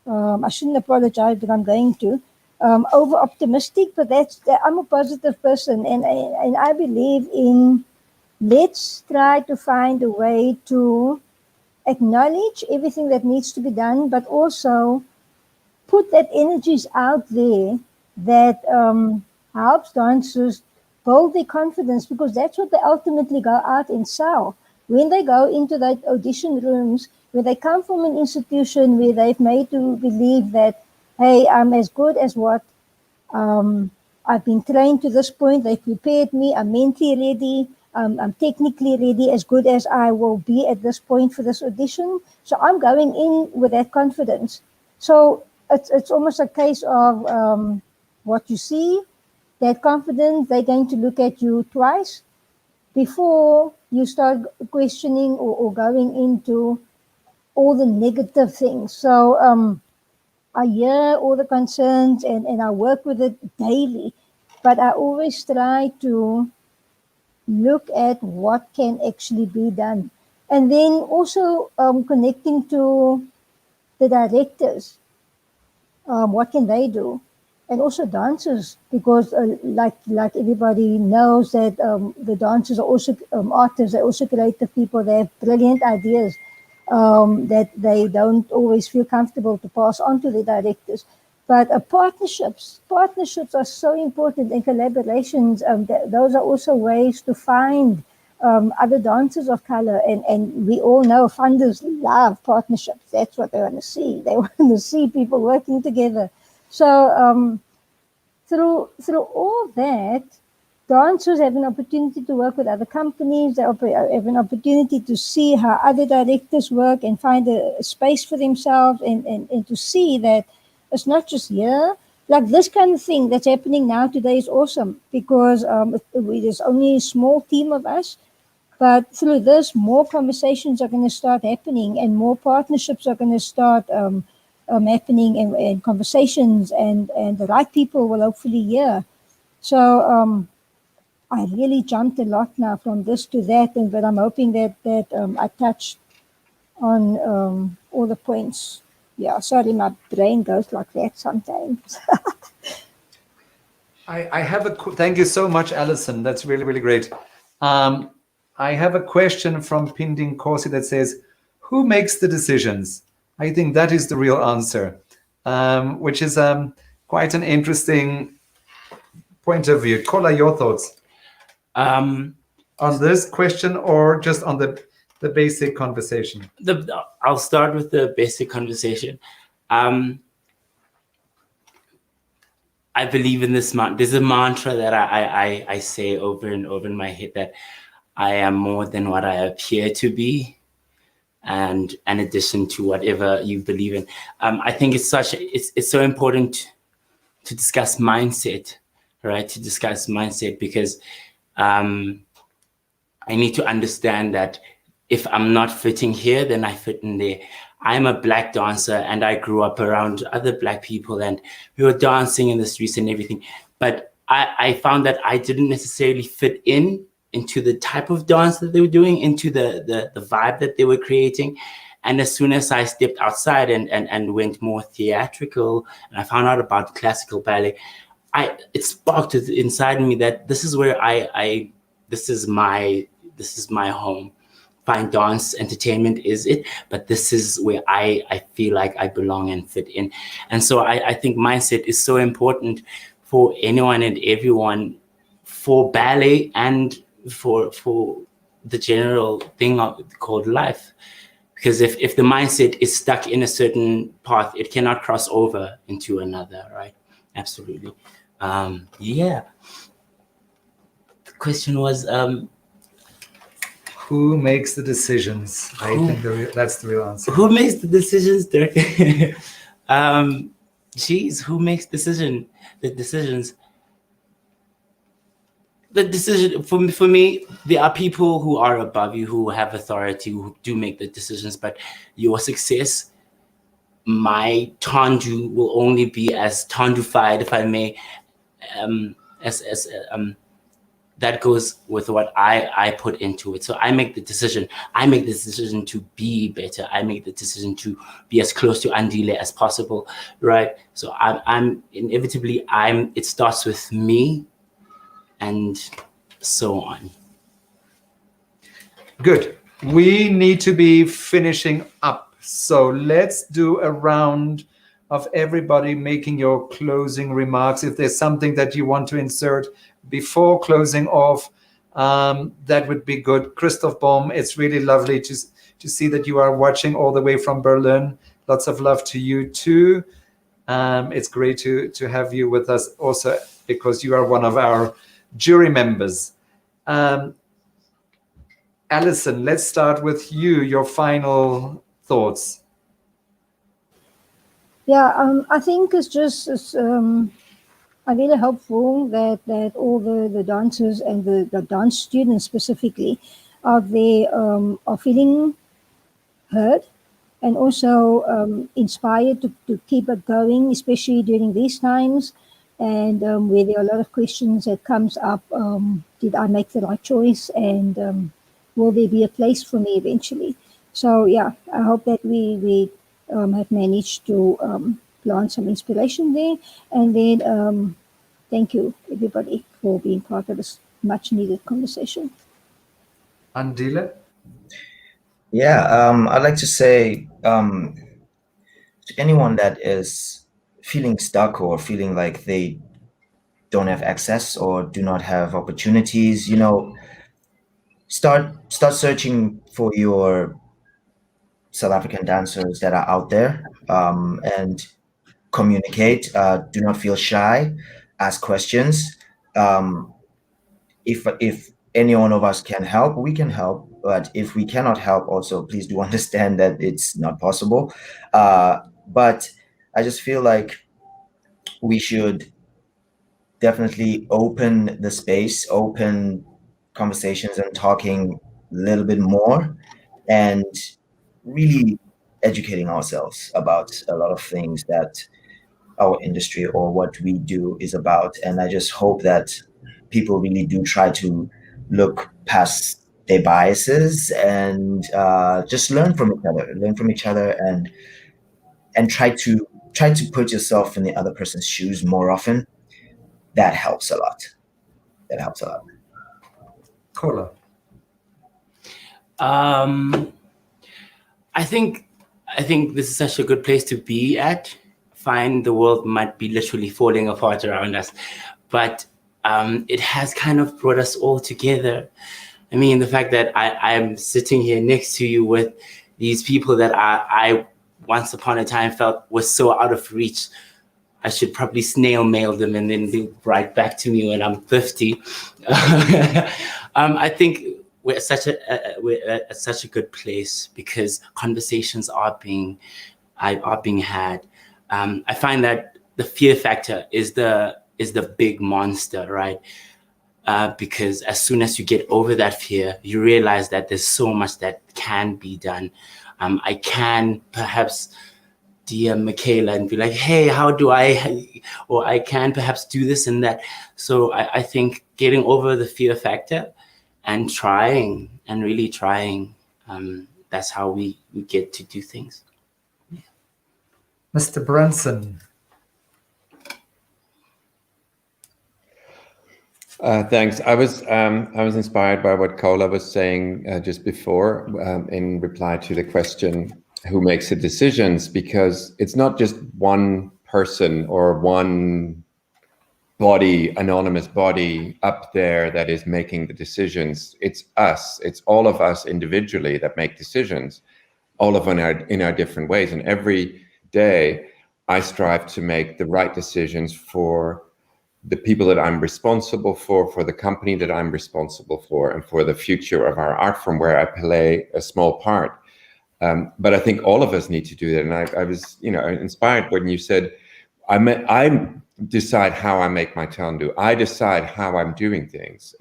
I shouldn't apologize, but I'm going to, over optimistic, but I'm a positive person. And I believe in, let's try to find a way to acknowledge everything that needs to be done, but also put that energies out there that helps dancers build their confidence, because that's what they ultimately go out and sell. When they go into that audition rooms, where they come from an institution where they've made to believe that, hey, I'm as good as what I've been trained to this point, they prepared me, I'm mentally ready, I'm technically ready, as good as I will be at this point for this audition. So I'm going in with that confidence. So it's almost a case of what you see, that confidence, they're going to look at you twice before you start questioning or going into all the negative things. So I hear all the concerns and I work with it daily, but I always try to look at what can actually be done. And then also connecting to the directors, what can they do? And also dancers, because like everybody knows that the dancers are also artists, they're also creative people, they have brilliant ideas that they don't always feel comfortable to pass on to the directors. But partnerships are so important, and collaborations, those are also ways to find other dancers of color. And we all know funders love partnerships. That's what they want to see. They want to see people working together. So through all that, dancers have an opportunity to work with other companies. They have an opportunity to see how other directors work and find a space for themselves, and to see that it's not just here. Like this kind of thing that's happening now today is awesome, because there's only a small team of us. But through this, more conversations are going to start happening, and more partnerships are going to start happening, and conversations, and the right people will hopefully hear. So I really jumped a lot now from this to that, but I'm hoping that I touched on all the points. Yeah, sorry, my brain goes like that sometimes. I have thank you so much, Allison. That's really, really great. I have a question from Pinding Corsi that says, who makes the decisions? I think that is the real answer, which is quite an interesting point of view. Kola, your thoughts on this question, or just on the basic conversation? I'll start with the basic conversation. I believe in this. There's a mantra that I say over and over in my head, that I am more than what I appear to be, and in addition to whatever you believe in. I think it's so important to discuss mindset, right? To discuss mindset, because I need to understand that if I'm not fitting here, then I fit in there. I'm a Black dancer, and I grew up around other Black people, and we were dancing in the streets and everything. But I found that I didn't necessarily fit in into the type of dance that they were doing, into the vibe that they were creating. And as soon as I stepped outside and went more theatrical, and I found out about classical ballet, it sparked inside me that this is where this is my home. Fine dance entertainment is it, but this is where I feel like I belong and fit in. And so I think mindset is so important for anyone and everyone, for ballet and for the general thing called life. Because if the mindset is stuck in a certain path, it cannot cross over into another, right? Absolutely. Yeah. The question was, who makes the decisions? I think that's the real answer. Who makes the decisions, Dirk? Geez, who makes the decisions? The decision for me, there are people who are above you, who have authority, who do make the decisions. But your success, my Tandu, will only be as Tandu-fied, if I may, that goes with what I put into it. So I make the decision. I make the decision to be better. I make the decision to be as close to Andile as possible, right? So I'm inevitably, it starts with me, and so on. Good. We need to be finishing up. So let's do a round of everybody making your closing remarks. If there's something that you want to insert before closing off, that would be good. Christoph Baum, it's really lovely to see that you are watching all the way from Berlin. Lots of love to you too. It's great to have you with us also, because you are one of our jury members. Allison, let's start with you. Your final thoughts. Yeah, I think it's just I really hopeful that all the dancers and the dance students specifically out there are feeling heard and also inspired to keep it going, especially during these times. And where there are a lot of questions that comes up, did I make the right choice? And will there be a place for me eventually? So yeah, I hope that we have managed to plant some inspiration there. And then thank you everybody for being part of this much needed conversation. Andile? Yeah, I'd like to say to anyone that is feeling stuck or feeling like they don't have access or do not have opportunities, start searching for your South African dancers that are out there, and communicate. Do not feel shy. Ask questions. If any one of us can help, we can help. But if we cannot help, also please do understand that it's not possible. But I just feel like we should definitely open the space, open conversations and talking a little bit more, and really educating ourselves about a lot of things that our industry or what we do is about. And I just hope that people really do try to look past their biases and just learn from each other and try to put yourself in the other person's shoes more often. That helps a lot. Kola. I think this is such a good place to be at. Fine, the world might be literally falling apart around us, but it has kind of brought us all together. I mean, the fact that I'm sitting here next to you with these people that I once upon a time felt was so out of reach. I should probably snail mail them and then they'll write back to me when I'm 50. I think we're at such a good place because conversations are being had. I find that the fear factor is the big monster, right? Because as soon as you get over that fear, you realize that there's so much that can be done. I can perhaps DM Michaela and be like, hey, how do I can perhaps do this and that. So I think getting over the fear factor and trying and really trying. That's how we get to do things. Mr. Brunson. Thanks. I was inspired by what Kola was saying just before in reply to the question, who makes the decisions? Because it's not just one person or one body, anonymous body up there that is making the decisions. It's us. It's all of us individually that make decisions, all of them in our different ways. And every day I strive to make the right decisions for the people that I'm responsible for the company that I'm responsible for, and for the future of our art form, where I play a small part. But I think all of us need to do that. And I was, inspired when you said, I decide how I make my tandu. I decide how I'm doing things.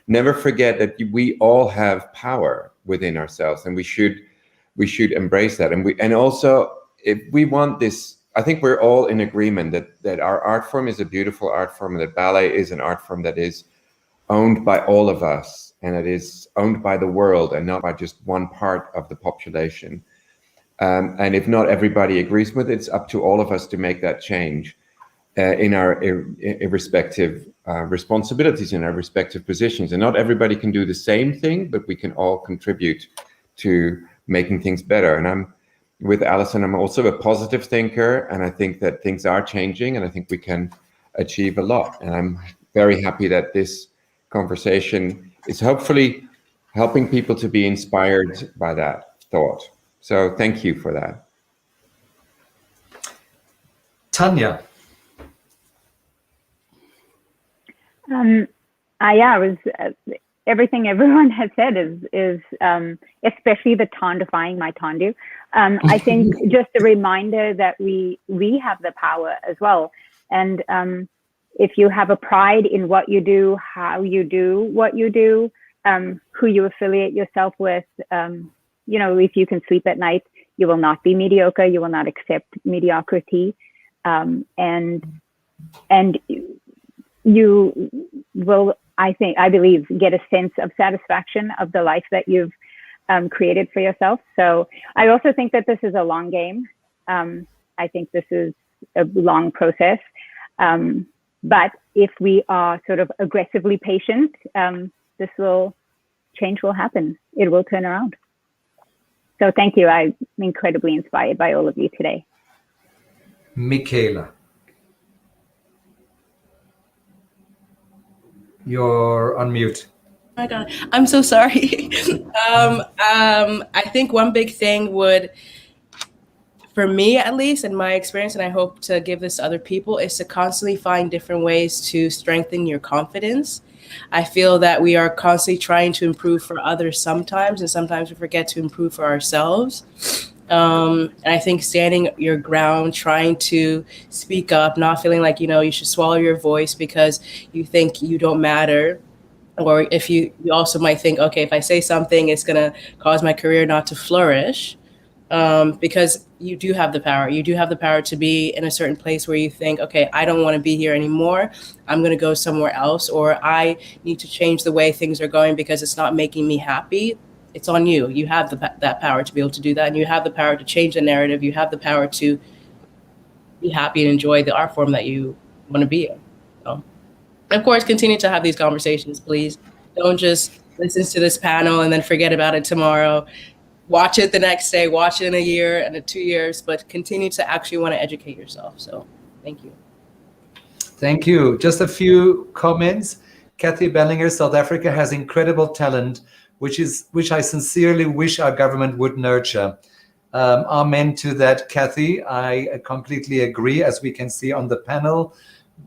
Never forget that we all have power within ourselves, and we should embrace that. And also, if we want this, I think we're all in agreement that our art form is a beautiful art form, and that ballet is an art form that is owned by all of us, and it is owned by the world and not by just one part of the population. And if not everybody agrees with it, it's up to all of us to make that change in our respective responsibilities, in our respective positions. And not everybody can do the same thing, but we can all contribute to making things better. And I'm with Allison, I'm also a positive thinker, and I think that things are changing, and I think we can achieve a lot. And I'm very happy that this conversation is hopefully helping people to be inspired by that thought. So thank you for that. Tanya. Everything everyone has said is especially the tandifying my tandu. I think just a reminder that we have the power as well. And if you have a pride in what you do, how you do what you do, who you affiliate yourself with, if you can sleep at night, you will not be mediocre. You will not accept mediocrity. And you will, I believe, get a sense of satisfaction of the life that you've created for yourself. So I also think that this is a long game. I think this is a long process. But if we are sort of aggressively patient, change will happen. It will turn around. So thank you. I'm incredibly inspired by all of you today. Michaela. You're on mute. Oh my God, I'm so sorry. I think one big thing would, for me at least, in my experience, and I hope to give this to other people, is to constantly find different ways to strengthen your confidence. I feel that we are constantly trying to improve for others sometimes, and sometimes we forget to improve for ourselves. And I think standing your ground, trying to speak up, not feeling like, you should swallow your voice because you think you don't matter. Or if you also might think, okay, if I say something, it's going to cause my career not to flourish. Because you do have the power. You do have the power to be in a certain place where you think, okay, I don't want to be here anymore. I'm going to go somewhere else, or I need to change the way things are going because it's not making me happy. It's on you. You have that power to be able to do that. And you have the power to change the narrative. You have the power to be happy and enjoy the art form that you want to be in. So, of course, continue to have these conversations, please. Don't just listen to this panel and then forget about it tomorrow. Watch it the next day, watch it in a year and in 2 years, but continue to actually want to educate yourself. So thank you. Thank you. Just a few comments. Kathy Bellinger, South Africa has incredible talent, which I sincerely wish our government would nurture. Amen to that, Kathy. I completely agree, as we can see on the panel.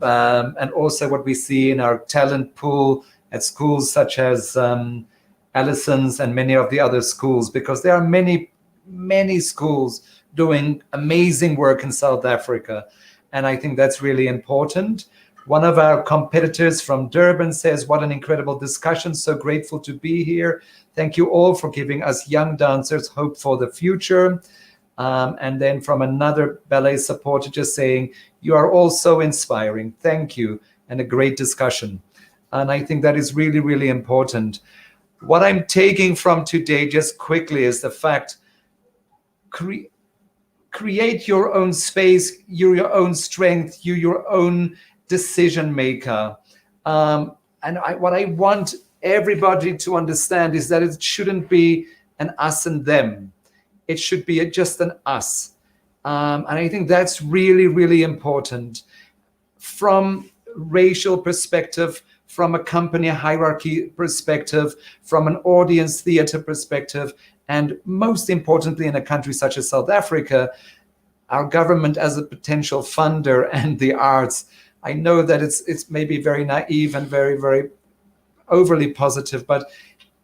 And also what we see in our talent pool at schools such as Allison's and many of the other schools, because there are many, many schools doing amazing work in South Africa. And I think that's really important. One of our competitors from Durban says, what an incredible discussion. So grateful to be here. Thank you all for giving us young dancers hope for the future. And then from another ballet supporter just saying, you are all so inspiring. Thank you. And a great discussion. And I think that is really, really important. what I'm taking from today just quickly is the fact, create your own space, you're your own strength, you're your own decision maker. What I want everybody to understand is that it shouldn't be an us and them. It should be just an us. And I think that's really, really important from racial perspective, from a company hierarchy perspective, from an audience theater perspective, and most importantly, in a country such as South Africa, our government as a potential funder and the arts. I know that it's maybe very naive and very, very overly positive, but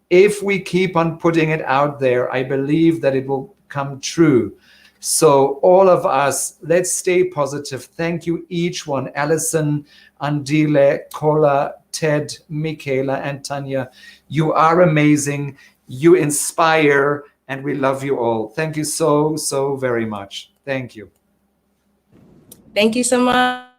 if we keep on putting it out there, I believe that it will come true. So all of us, let's stay positive. Thank you, each one. Allison, Andile, Kola, Ted, Michaela, and Tanya. You are amazing. You inspire, and we love you all. Thank you so, so very much. Thank you. Thank you so much.